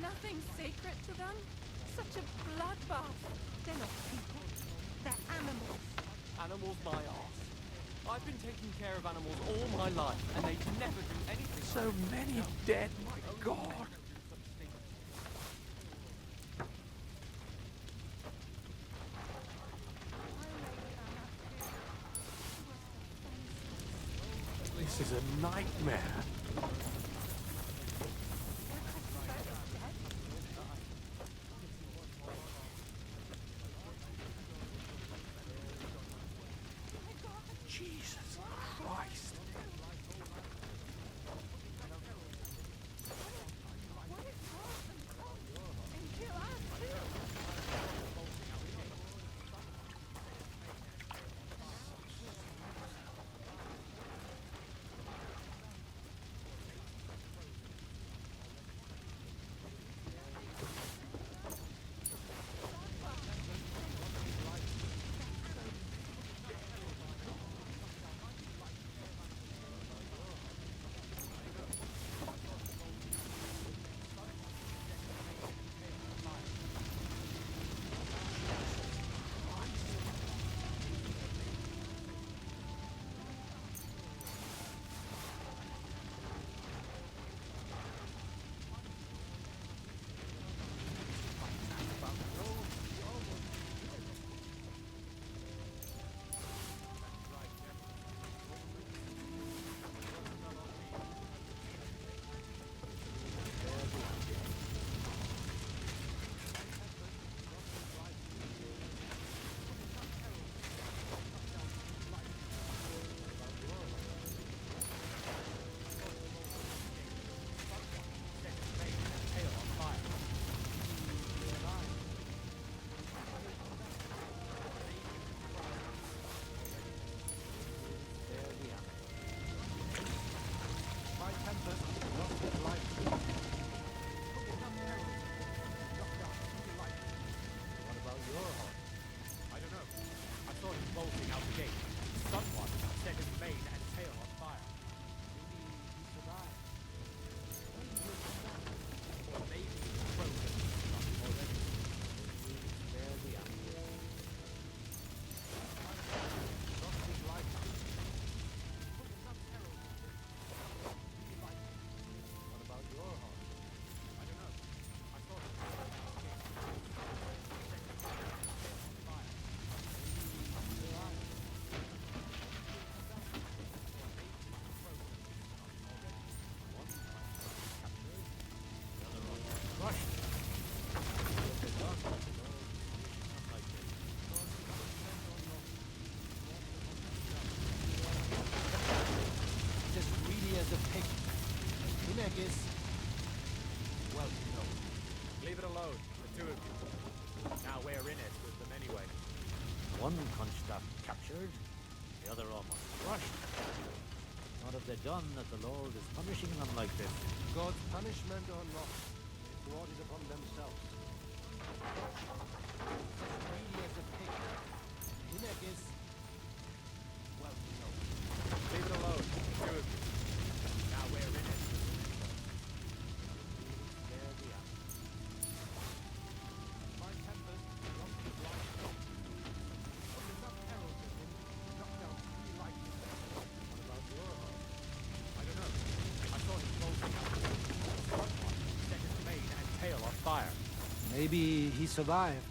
Nothing sacred to them? Such a bloodbath. They're not people. They're animals. Animals my arse. I've been taking care of animals all my life, and they never do anything. So many dead, my God. This is a nightmare. Jesus Christ. Well, no. Leave it alone, the two of you. Now we're in it with them anyway. One Kunstadt captured, the other almost crushed. What have they done that the Lord is punishing them like this? God's punishment or not, they brought it upon themselves. Greedy as a pig. Hinegis. Well, no. Leave it alone, the two of you. Now we're in it. There we are. My tempers want to blind stop. But enough heralds have been knocked down 3 lightning. What about your heart? I don't know. I saw him bolting out. Struck one, set his mane and tail on fire. Maybe he survived.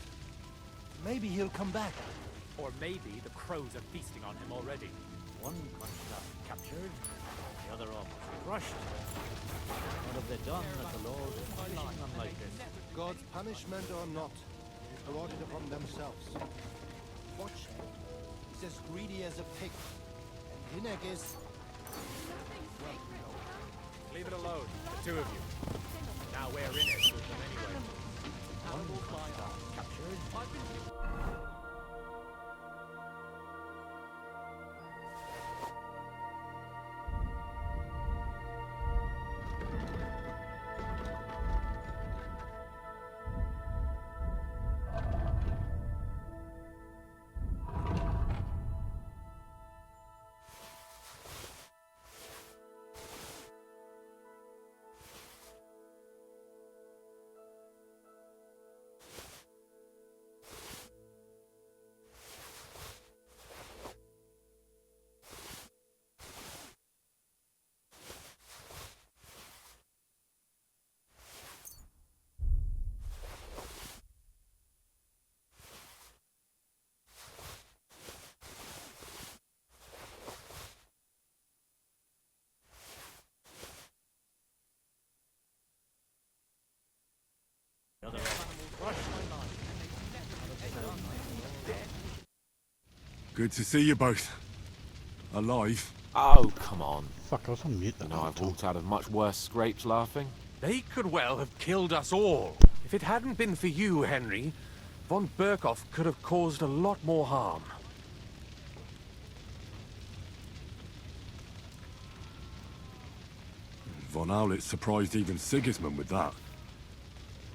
Maybe he'll come back. Or maybe the crows are feasting on him already. One Kunstadt captured, the other almost crushed. What have they done that the Lord is punishing them like this? God's punishment or not, they brought it upon themselves. Watch. He's as greedy as a pig. And Hinegis. Well, no. Leave it alone, the two of you. Now we're in it with them anyway. One Kunstadt captured. The other almost crushed. Good to see you both. Alive. Oh, come on. Fuck, I was on mute. You know, I've walked out of much worse scrapes laughing. They could well have killed us all. If it hadn't been for you, Henry, von Berkhoff could have caused a lot more harm. Von Owlet surprised even Sigismund with that.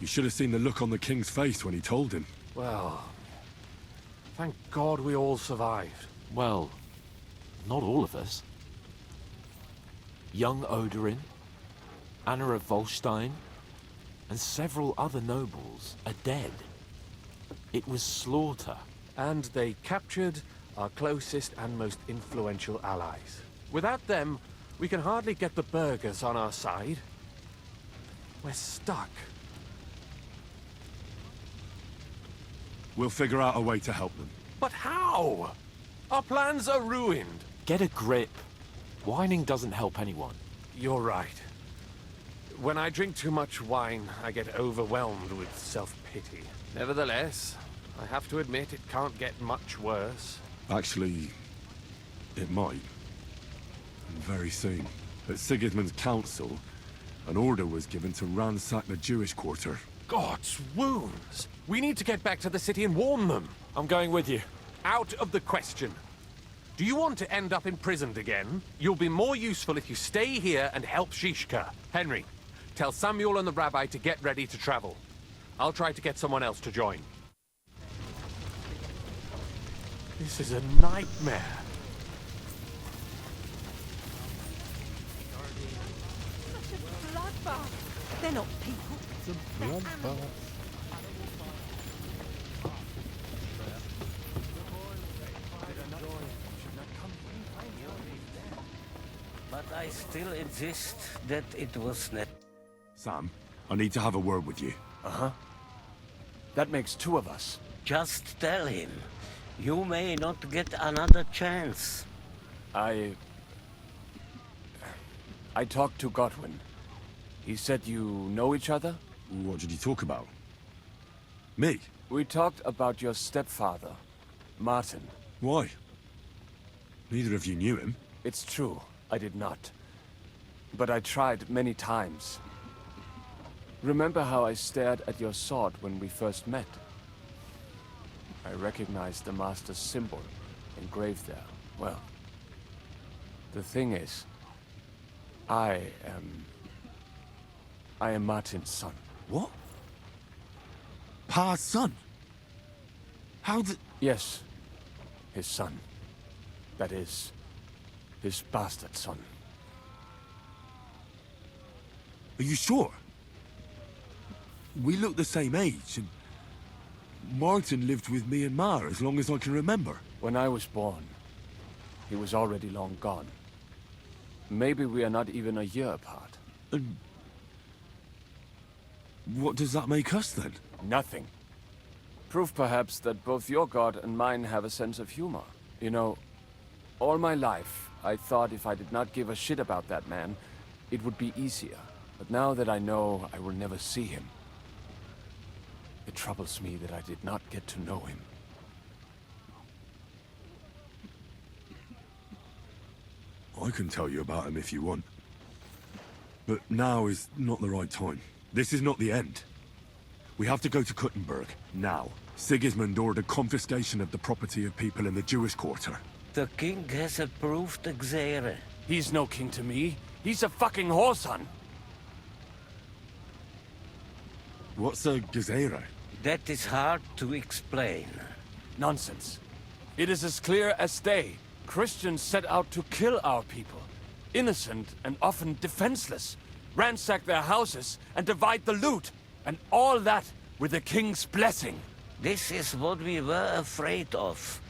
You should have seen the look on the king's face when he told him. Well, thank God we all survived. Well, not all of us. Young Odorin, Anna of Volstein, and several other nobles are dead. It was slaughter. And they captured our closest and most influential allies. Without them, we can hardly get the burghers on our side. We're stuck. We'll figure out a way to help them. But how? Our plans are ruined. Get a grip. Whining doesn't help anyone. You're right. When I drink too much wine, I get overwhelmed with self-pity. Nevertheless, I have to admit it can't get much worse. Actually, it might. And very soon. At Sigismund's council, an order was given to ransack the Jewish quarter. God's wounds! We need to get back to the city and warn them. I'm going with you. Out of the question. Do you want to end up imprisoned again? You'll be more useful if you stay here and help Shishka. Henry, tell Samuel and the rabbi to get ready to travel. I'll try to get someone else to join. This is a nightmare. Such a bloodbath. They're not people. It's a bloodbath. But I still insist that it was net. Sam, I need to have a word with you. Uh-huh. That makes 2 of us. Just tell him. You may not get another chance. I talked to Godwin. He said you know each other? What did you talk about? Me? We talked about your stepfather, Martin. Why? Neither of you knew him. It's true. I did not. but I tried many times. Remember how I stared at your sword when we first met? I recognized the Master's symbol engraved there. Well, the thing is, I am Martin's son. What? Pa's son? How did... Yes, his son. That is, his bastard son. Are you sure? We look the same age, and Martin lived with me and Ma as long as I can remember. When I was born, he was already long gone. Maybe we are not even a year apart. And what does that make us then? Nothing. Proof perhaps that both your god and mine have a sense of humor. You know, all my life, I thought if I did not give a shit about that man, it would be easier. But now that I know I will never see him, it troubles me that I did not get to know him. I can tell you about him if you want. But now is not the right time. This is not the end. We have to go to Kuttenberg, now. Sigismund ordered confiscation of the property of people in the Jewish quarter. The king has approved Xere. He's no king to me. He's a fucking whoreson. What's a Gezerah? That is hard to explain. Nonsense. It is as clear as day. Christians set out to kill our people. Innocent and often defenseless. Ransack their houses and divide the loot. And all that with the king's blessing. This is what we were afraid of.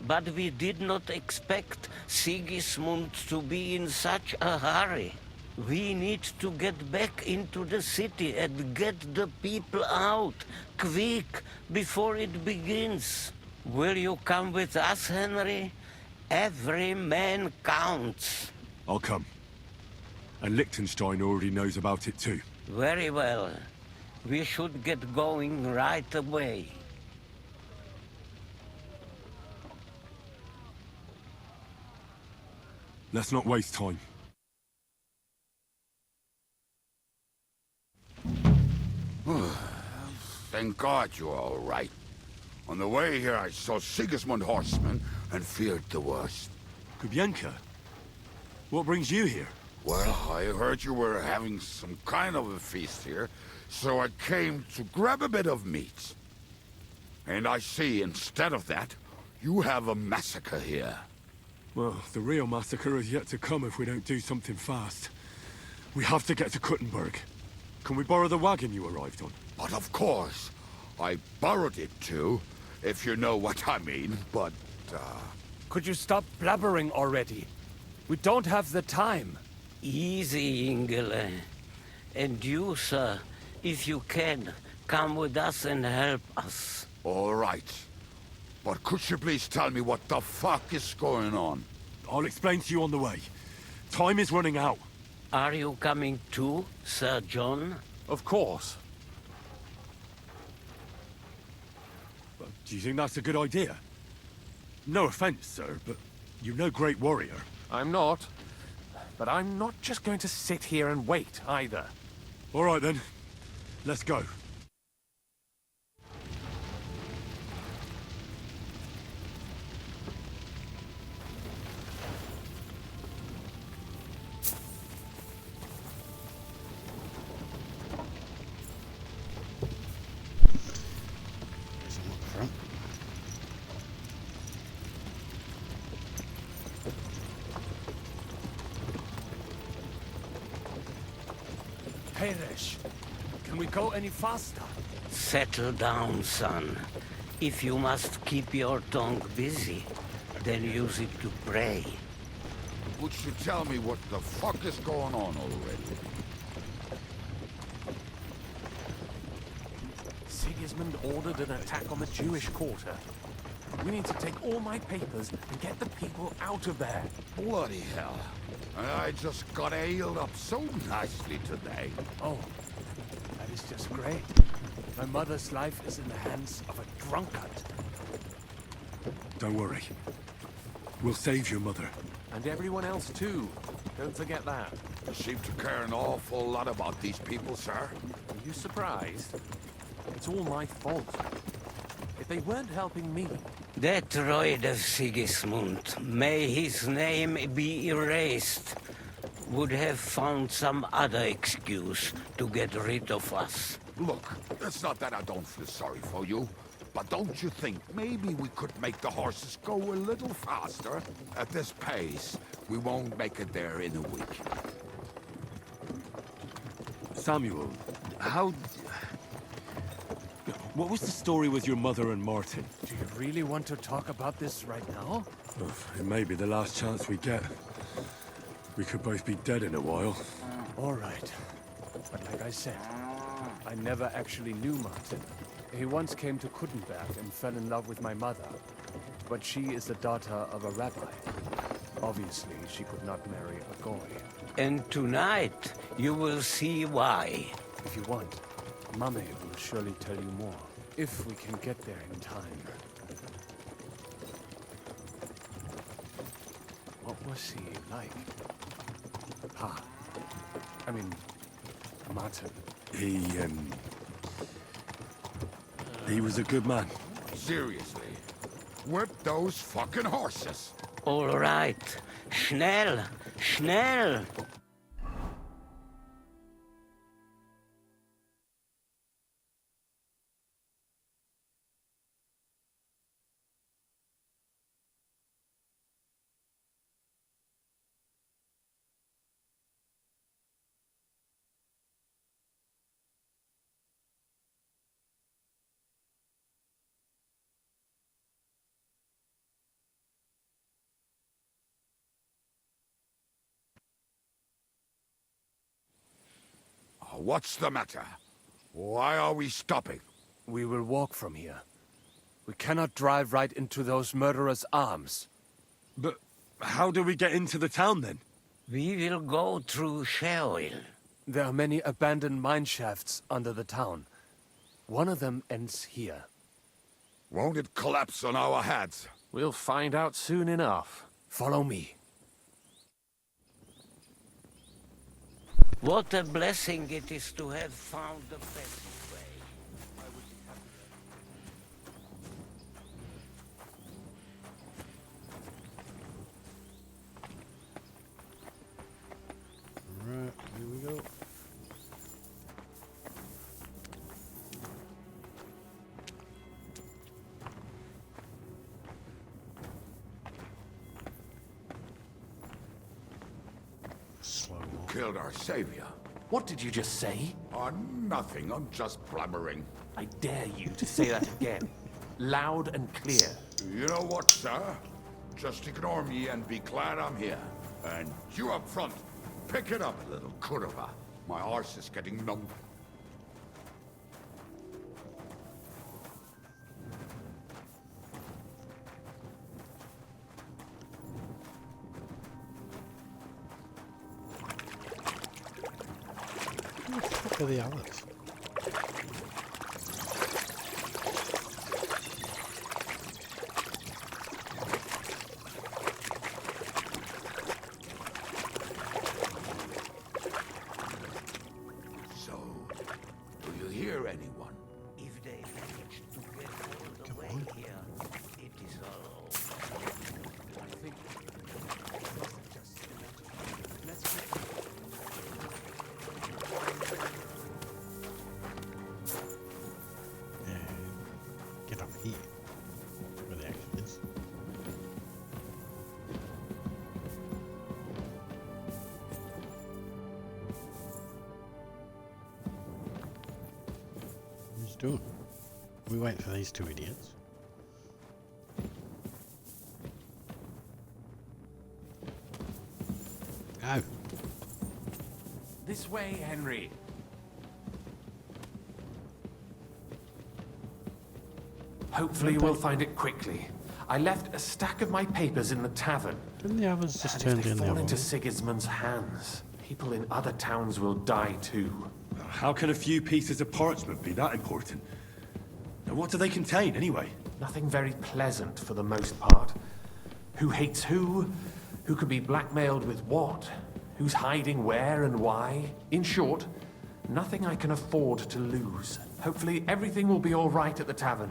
But we did not expect Sigismund to be in such a hurry. We need to get back into the city and get the people out, quick, before it begins. Will you come with us, Henry? Every man counts. I'll come. And Liechtenstein already knows about it too. Very well. We should get going right away. Let's not waste time. Thank God you're all right. On the way here, I saw Sigismund horsemen and feared the worst. Kubienka? What brings you here? Well, I heard you were having some kind of a feast here, so I came to grab a bit of meat. And I see, instead of that, you have a massacre here. Well, the real massacre is yet to come if we don't do something fast. We have to get to Kuttenberg. Can we borrow the wagon you arrived on? But of course. I borrowed it too, if you know what I mean, but, Could you stop blabbering already? We don't have the time. Easy, Ingele. And you, sir, if you can, come with us and help us. All right. But could you please tell me what the fuck is going on? I'll explain to you on the way. Time is running out. Are you coming too, Sir John? Of course. Do you think that's a good idea? No offense, sir, but you're no great warrior. I'm not. But I'm not just going to sit here and wait, either. All right, then. Let's go. Perish. Can we go any faster? Settle down, son. If you must keep your tongue busy, then use it to pray. Would you tell me what the fuck is going on already? Sigismund ordered an attack on the Jewish quarter. We need to take all my papers and get the people out of there. Bloody hell. I just got ailed up so nicely today. Oh, that is just great. My mother's life is in the hands of a drunkard. Don't worry. We'll save your mother. And everyone else too. Don't forget that. You seem to care an awful lot about these people, sir. Are you surprised? It's all my fault. If they weren't helping me... That droid of Sigismund, may his name be erased, would have found some other excuse to get rid of us. Look, it's not that I don't feel sorry for you, but don't you think maybe we could make the horses go a little faster? At this pace, we won't make it there in a week. Samuel, how... What was the story with your mother and Martin? Do you really want to talk about this right now? It may be the last chance we get. We could both be dead in a while. All right. But like I said, I never actually knew Martin. He once came to Kuttenberg and fell in love with my mother. But she is the daughter of a rabbi. Obviously, she could not marry a goy. And tonight, you will see why. If you want, Mame will surely tell you more. If we can get there in time. What was he like? I mean, Martin. He was a good man. Seriously, whip those fucking horses. All right. Schnell! Schnell! What's the matter? Why are we stopping? We will walk from here. We cannot drive right into those murderers' arms. But how do we get into the town then? We will go through Sheol. There are many abandoned mine shafts under the town. One of them ends here. Won't it collapse on our heads? We'll find out soon enough. Follow me. What a blessing it is to have found the passageway. Right, here we go. Killed our savior. What did you just say? Nothing, I'm just blabbering. I dare you to say that again. Loud and clear. You know what, sir? Just ignore me and be glad I'm here. And you up front, pick it up, little kurva. My arse is getting numb. Who the fuck are the others? So, do you hear anyone? If they manage to get all the way here, it is all over. I think... Get up here. Where the action is. What he's doing? We wait for these two idiots. Go. This way, Henry. Hopefully we'll find it quickly. I left a stack of my papers in the tavern. Didn't the others just And turn if they in fall their into way? Sigismund's hands, people in other towns will die too. How can a few pieces of parchment be that important? And what do they contain, anyway? Nothing very pleasant for the most part. Who hates who? Who can be blackmailed with what? Who's hiding where and why? In short, nothing I can afford to lose. Hopefully everything will be all right at the tavern.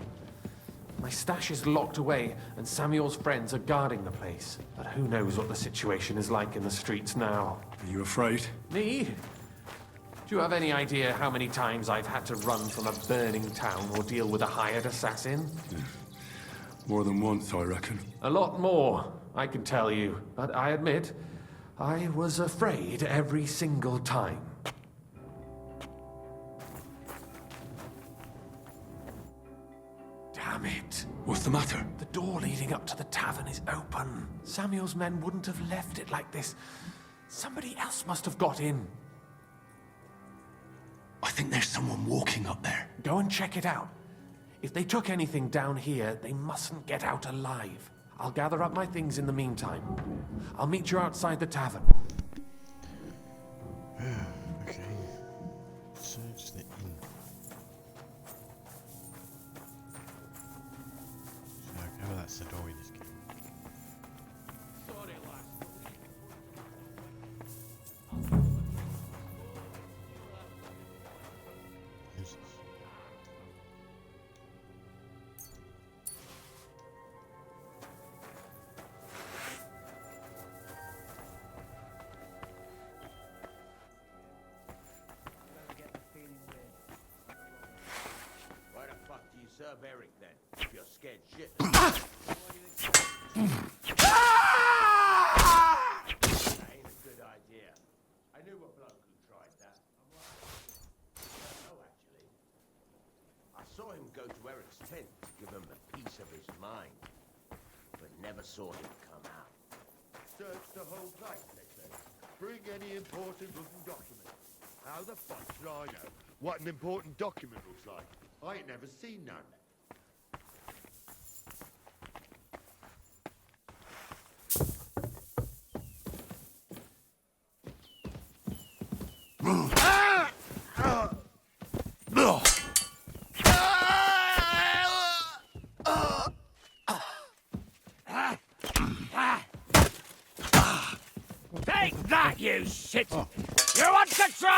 My stash is locked away, and Samuel's friends are guarding the place. But who knows what the situation is like in the streets now? Are you afraid? Me? Do you have any idea how many times I've had to run from a burning town or deal with a hired assassin? More than once, I reckon. A lot more, I can tell you. But I admit, I was afraid every single time. Damn it. What's the matter? The door leading up to the tavern is open. Samuel's men wouldn't have left it like this. Somebody else must have got in. I think there's someone walking up there. Go and check it out. If they took anything down here, they mustn't get out alive. I'll gather up my things in the meantime. I'll meet you outside the tavern. Okay. Search the inn. So, that's the door we just came. Who's this? Why the fuck do you serve Eric then? If you're scared shit. That ain't a good idea. I knew a bloke who tried that. No, actually. I saw him go to Eric's tent to give him a piece of his mind, but never saw him come out. Search the whole place, they say. Bring any important looking document. How the fuck should I know what an important document looks like? I ain't never seen none. Take that, you shit! You want to try?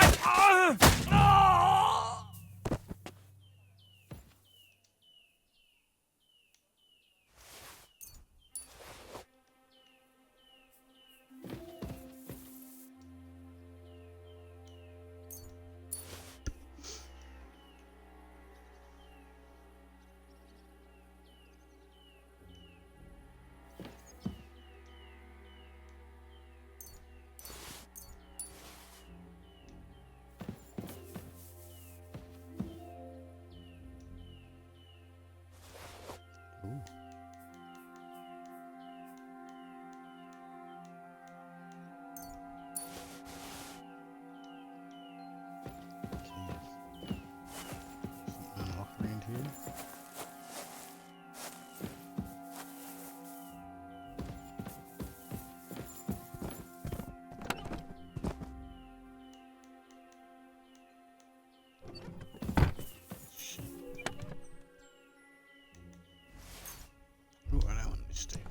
Ooh, I don't want this thing.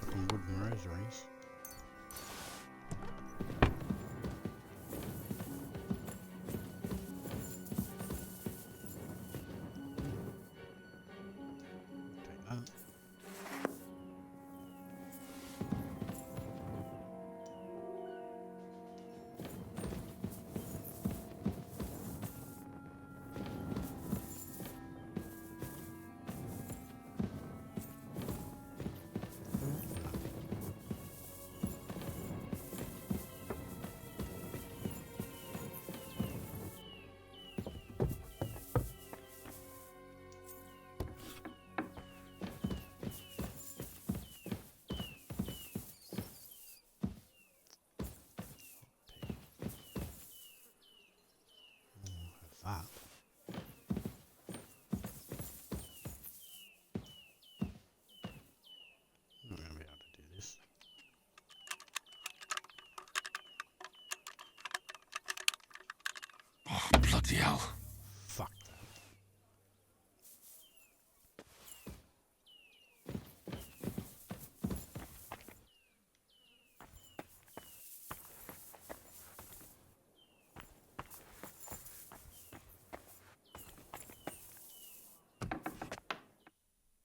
Fucking wooden rosaries. Take that. Bloody hell. Fuck.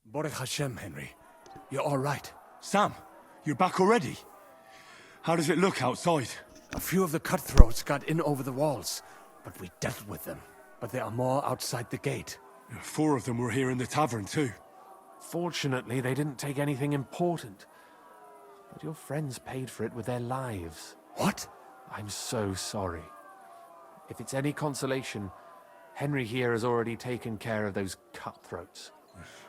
Baruch Hashem, Henry. You're all right. Sam, you're back already? How does it look outside? A few of the cutthroats got in over the walls, but we dealt with them. But there are more outside the gate. 4 of them were here in the tavern too. Fortunately, they didn't take anything important. But your friends paid for it with their lives. What? I'm so sorry. If it's any consolation, Henry here has already taken care of those cutthroats.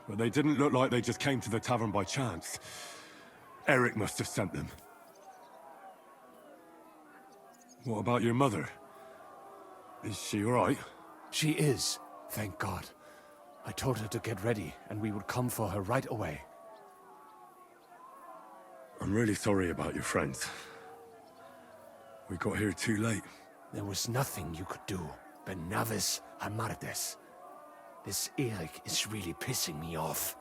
But they didn't look like they just came to the tavern by chance. Eric must have sent them. What about your mother? Is she all right? She is, thank God. I told her to get ready, and we would come for her right away. I'm really sorry about your friends. We got here too late. There was nothing you could do. Benavis Hamardes. This Eric is really pissing me off.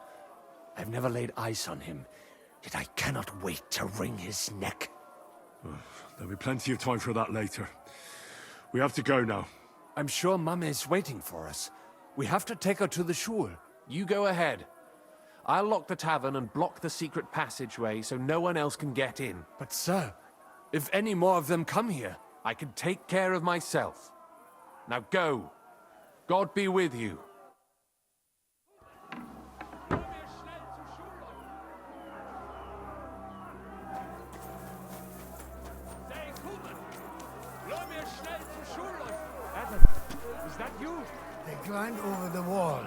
I've never laid eyes on him, yet I cannot wait to wring his neck. There'll be plenty of time for that later. We have to go now. I'm sure Mum is waiting for us. We have to take her to the shul. You go ahead. I'll lock the tavern and block the secret passageway so no one else can get in. But sir, if any more of them come here, I can take care of myself. Now go. God be with you. Is that you? They climbed over the wall.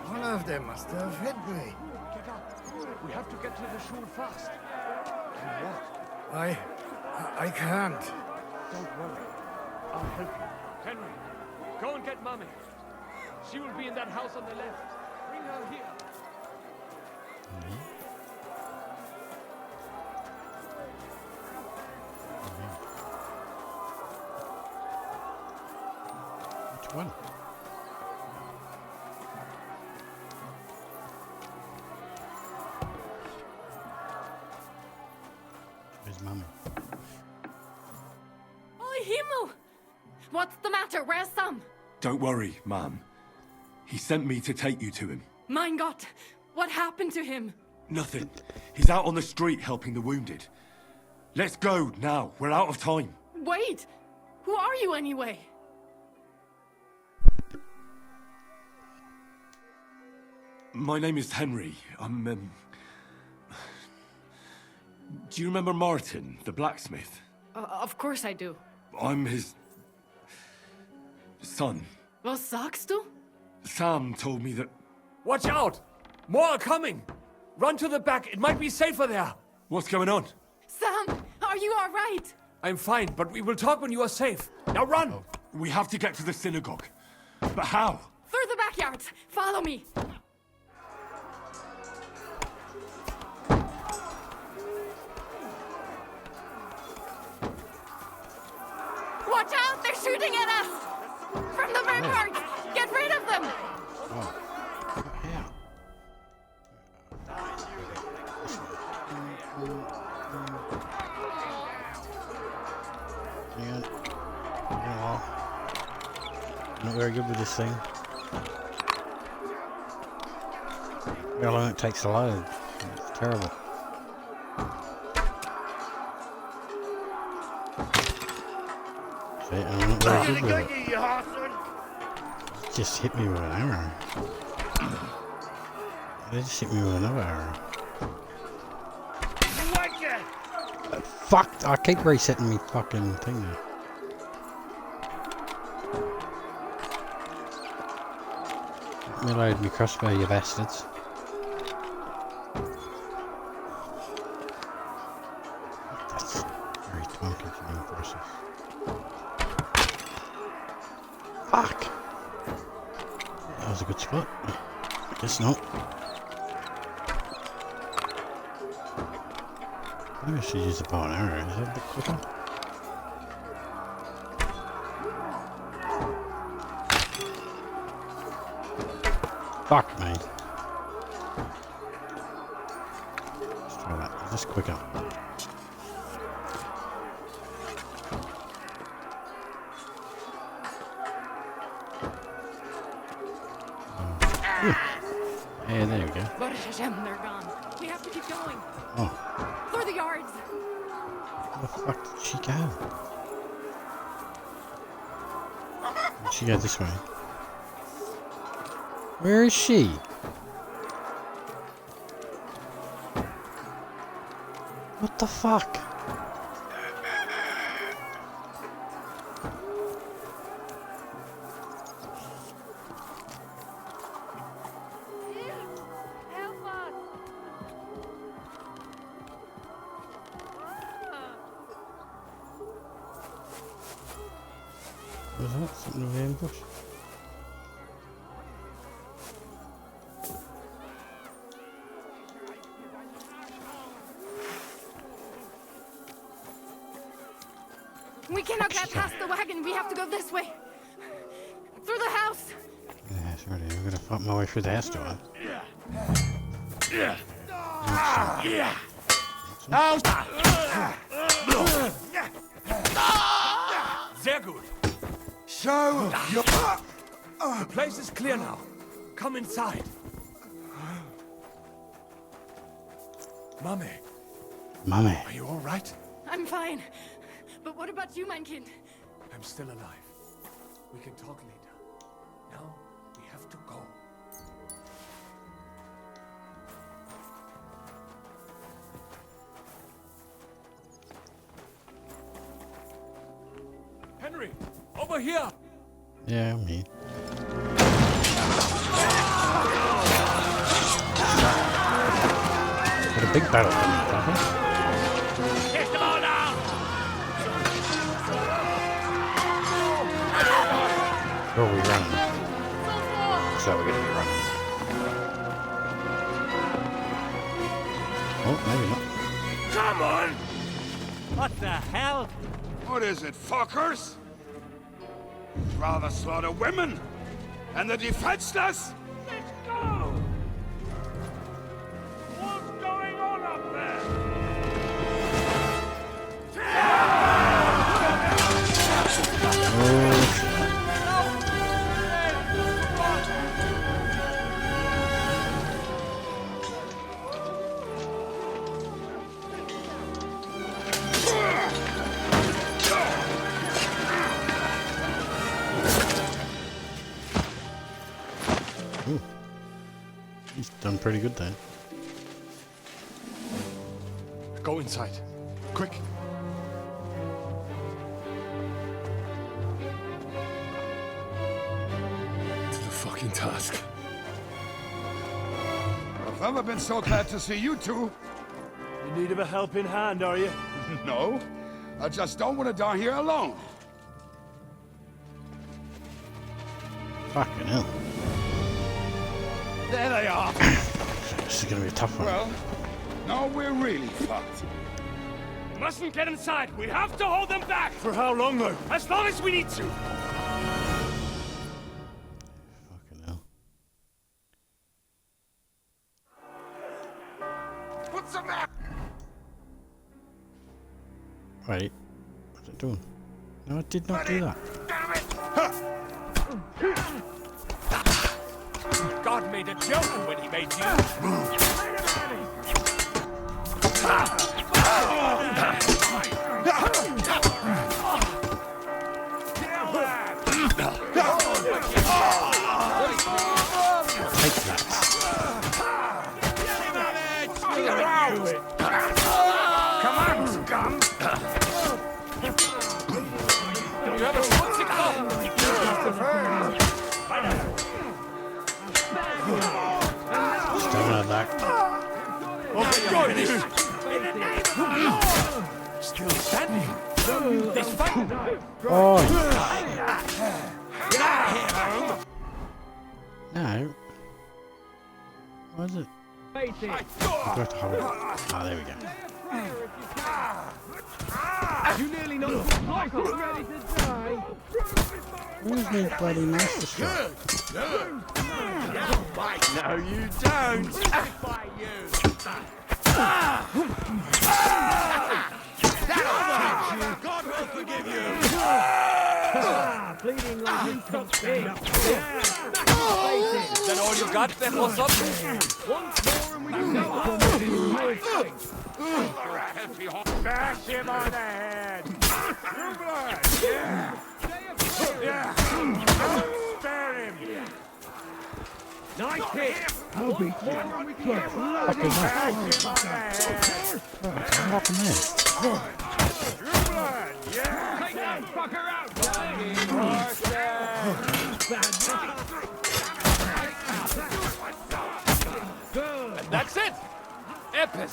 One of them must have hit me. Get up. We have to get to the shul fast. Can you walk? I can't. Don't worry. I'll help you. Henry, go and get Mummy. She will be in that house on the left. Bring her here. Which one? Where's Mummy? Oh, Himmel! What's the matter? Where's Sam? Don't worry, ma'am. He sent me to take you to him. Mein Gott! What happened to him? Nothing. He's out on the street helping the wounded. Let's go now. We're out of time. Wait! Who are you anyway? My name is Henry. I'm, Do you remember Martin, the blacksmith? Of course I do. I'm his... son. Was sagst du? Sam told me that... Watch out! More are coming! Run to the back, it might be safer there! What's going on? Sam, are you all right? I'm fine, but we will talk when you are safe. Now run! We have to get to the synagogue. But how? Through the backyard. Follow me. Watch out! They're shooting at us! From the ramparts! Get rid of them! Oh. Yeah. Yeah. Oh. Not very good with this thing. How long it takes to load. It's terrible. See, I'm not very good with it. Just hit me with an arrow. They just hit me with another arrow. Fuck! I keep resetting me fucking thing now. Reload me crossbow, you bastards. That's very time-consuming process. Fuck! That was a good spot. I guess not. Maybe I should use a bow and arrow. Is that a bit quicker? Fuck me. Let's try that. Is this quicker? Yeah, there we go. They're gone. We have to keep going. Oh. Through the yards. Where the fuck did she go? Did she go this way? Where is she? What the fuck? Help us. Was that something over in the bush? We cannot get past the wagon. We have to go this way. Through the house. Yeah, sorry, I'm gonna fuck my way through the house, do I? Sehr gut. So, The place is clear now. Come inside. Mummy. Mummy. Are you all right? I'm fine. But what about you, mein Kind? I'm still alive. We can talk later. Now, we have to go. Henry, over here! Yeah, I'm here. Got a big battle coming up, I think. Get them all down! Where are we running? Looks like we're gonna be running. Oh, maybe not. Come on! What the hell? What is it, fuckers? Rather slaughter women and the defenseless? Let's go! What's going on up there? Ooh. He's done pretty good then. Go inside. Quick. To the fucking task. I've never been so glad to see you two. In need of a helping hand, are you? No, I just don't want to die here alone. Fucking hell. There they are. This is gonna be a tough one. Well, now we're really fucked. We mustn't get inside. We have to hold them back. For how long, though? As long as we need to. Fucking hell. What's the matter? Wait. What's it doing? No, it did not do that. God made a joke when he made you. Take that. Come on, scum! You have a footsie. Stamina back. Still standing. This fight. Oh. Get out of here, Harold. No. What is it? I have to hold it. Ah, there we go. You nearly knocked me off. Ready to die. Where's my bloody master shot? No, you don't. By you. God will forgive you. Bleeding like you took big. Is that all you got there, Hossop? Once more and we can go home. Bash him on the head. True blood. Yeah. Yeah. Don't spare him. Nice hit. I'll beat you. What happened there? True blood. Yeah. Take that fucker out. Good. And that's it. Epis.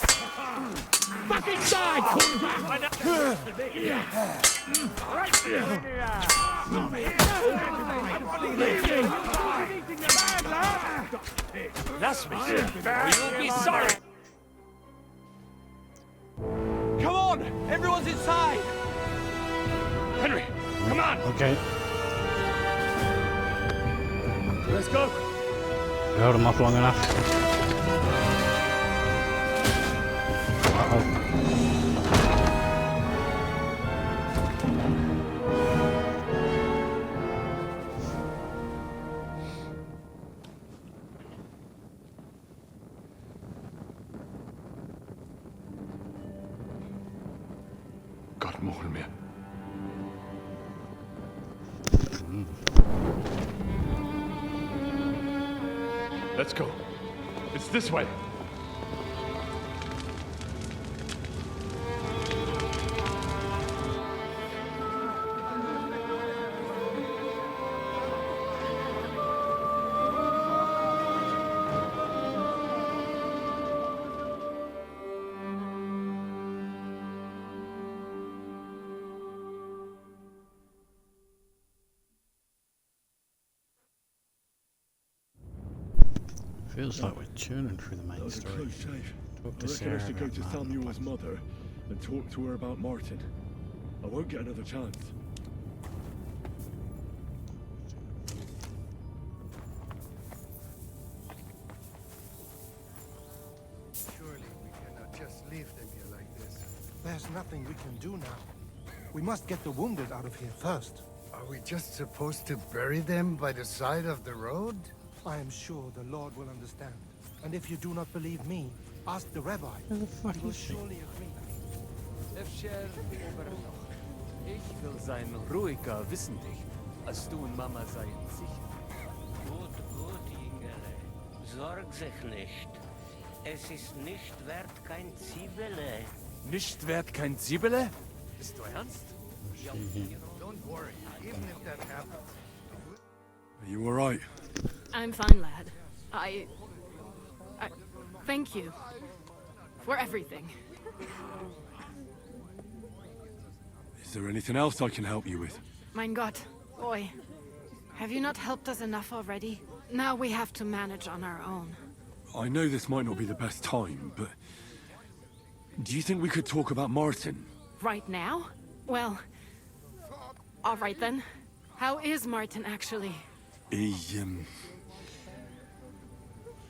Fucking side. Bless me, or you'll be sorry. Come on, everyone's inside. Henry, come on. Okay. Let's go. We held him off long enough. Uh-oh. God, Mohammed. Let's go. It's this way. Feels like we're churning through the main story. Close shave. Talk I to reckon Sarah I should go about to Martin. Samuel's mother and talk to her about Martin. I won't get another chance. Surely we cannot just leave them here like this. There's nothing we can do now. We must get the wounded out of here first. Are we just supposed to bury them by the side of the road? I am sure the Lord will understand. And if you do not believe me, ask the rabbi. Who the fuck He will is she? surely agree. Efter Oberloch. Ich will sein ruhiger, wissentlich, als du und Mama seien sicher. Gut, gut, Ingele. Sorg sich nicht. Es ist nicht wert kein Zwiebele. Nicht wert kein Zwiebele? Bist du ernst? Don't worry, even if that happens. Are you alright? I'm fine, lad. I thank you for everything. Is there anything else I can help you with? Mein Gott, boy. Have you not helped us enough already? Now we have to manage on our own. I know this might not be the best time, but... do you think we could talk about Martin? Right now? Well, all right then. How is Martin actually?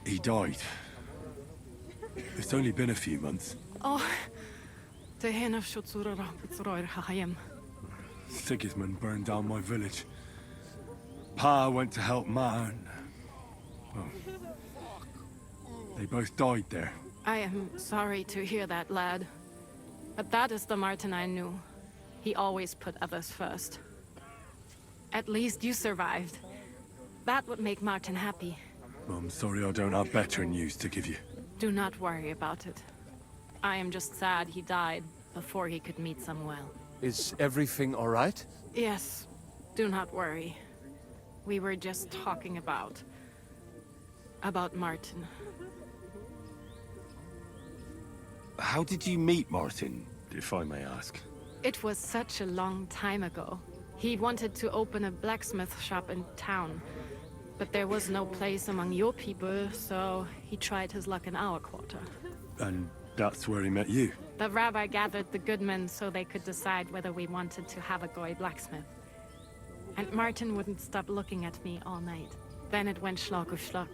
He died. It's only been a few months. Oh, the hen of Shutsura Hayem. Sigismund burned down my village. Pa went to help Ma and... well, they both died there. I am sorry to hear that, lad. But that is the Martin I knew. He always put others first. At least you survived. That would make Martin happy. I'm sorry I don't have better news to give you. Do not worry about it. I am just sad he died before he could meet Samuel. Is everything all right? Yes, do not worry. We were just talking about Martin. How did you meet Martin, if I may ask? It was such a long time ago. He wanted to open a blacksmith shop in town, but there was no place among your people, so he tried his luck in our quarter. And that's where he met you? The rabbi gathered the good men so they could decide whether we wanted to have a goy blacksmith. And Martin wouldn't stop looking at me all night. Then it went schlock auf schlock.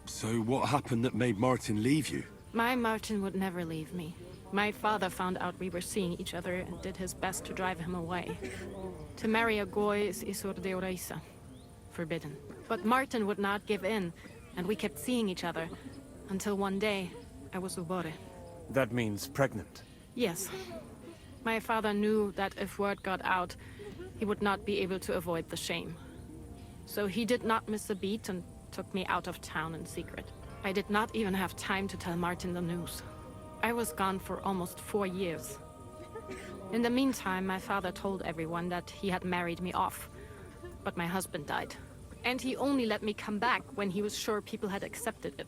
So what happened that made Martin leave you? My Martin would never leave me. My father found out we were seeing each other and did his best to drive him away. To marry a goy is isur deoraisa, forbidden. But Martin would not give in, and we kept seeing each other, until one day, I was ubore. That means pregnant. Yes. My father knew that if word got out, he would not be able to avoid the shame. So he did not miss a beat and took me out of town in secret. I did not even have time to tell Martin the news. I was gone for almost 4 years. In the meantime, my father told everyone that he had married me off. But my husband died. And he only let me come back when he was sure people had accepted it.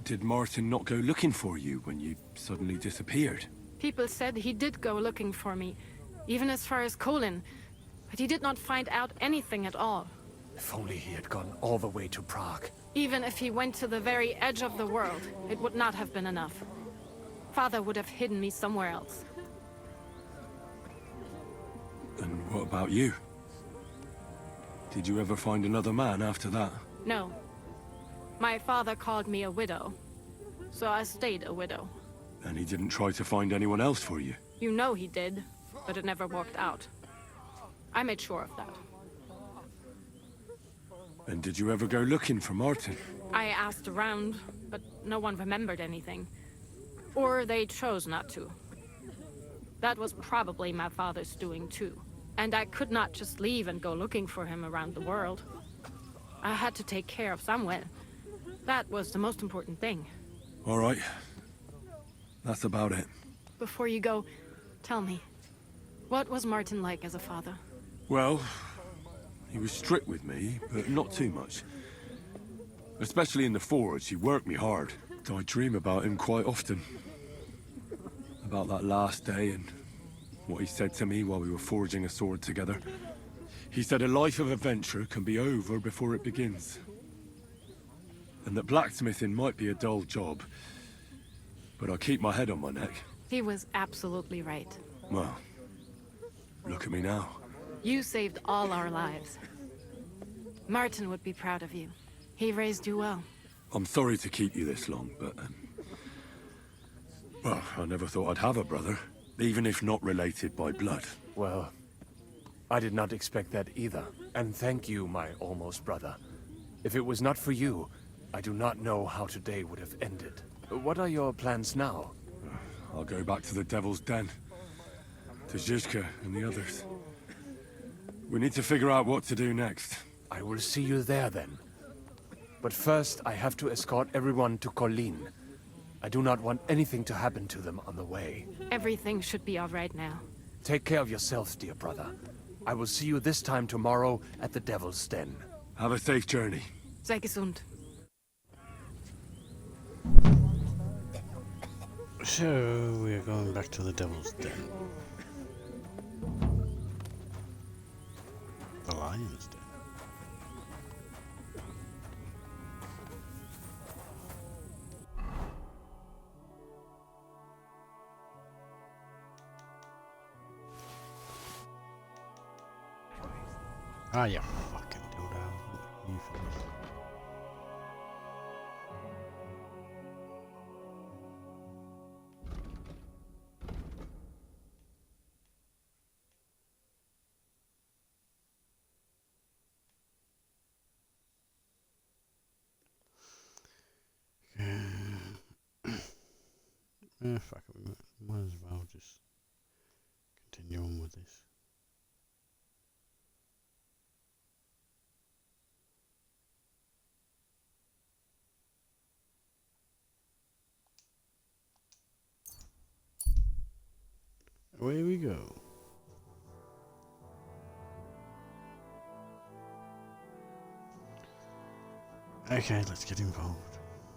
Did Martin not go looking for you when you suddenly disappeared? People said he did go looking for me, even as far as Colin, but he did not find out anything at all. If only he had gone all the way to Prague. Even if he went to the very edge of the world, it would not have been enough. Father would have hidden me somewhere else. And what about you? Did you ever find another man after that? No. My father called me a widow, so I stayed a widow. And he didn't try to find anyone else for you? You know he did, but it never worked out. I made sure of that. And did you ever go looking for Martin? I asked around, but no one remembered anything. Or they chose not to. That was probably my father's doing too. And I could not just leave and go looking for him around the world. I had to take care of Samuel. That was the most important thing. All right. That's about it. Before you go, tell me, what was Martin like as a father? Well, he was strict with me, but not too much. Especially in the forge, he worked me hard. I dream about him quite often. About that last day and what he said to me while we were forging a sword together. He said a life of adventure can be over before it begins. And that blacksmithing might be a dull job, but I keep my head on my neck. He was absolutely right. Well, look at me now. You saved all our lives. Martin would be proud of you. He raised you well. I'm sorry to keep you this long, but... well, I never thought I'd have a brother, even if not related by blood. Well, I did not expect that either. And thank you, my almost brother. If it was not for you, I do not know how today would have ended. What are your plans now? I'll go back to the Devil's Den. To Zizka and the others. We need to figure out what to do next. I will see you there then. But first, I have to escort everyone to Colleen. I do not want anything to happen to them on the way. Everything should be all right now. Take care of yourself, dear brother. I will see you this time tomorrow at the Devil's Den. Have a safe journey. Sei gesund. So, we are going back to the Devil's Den. The Lion's Den. Ah, yeah, fucking dildo. You first. Fuck it, we might as well just continue on with this. Away we go. Okay, let's get involved.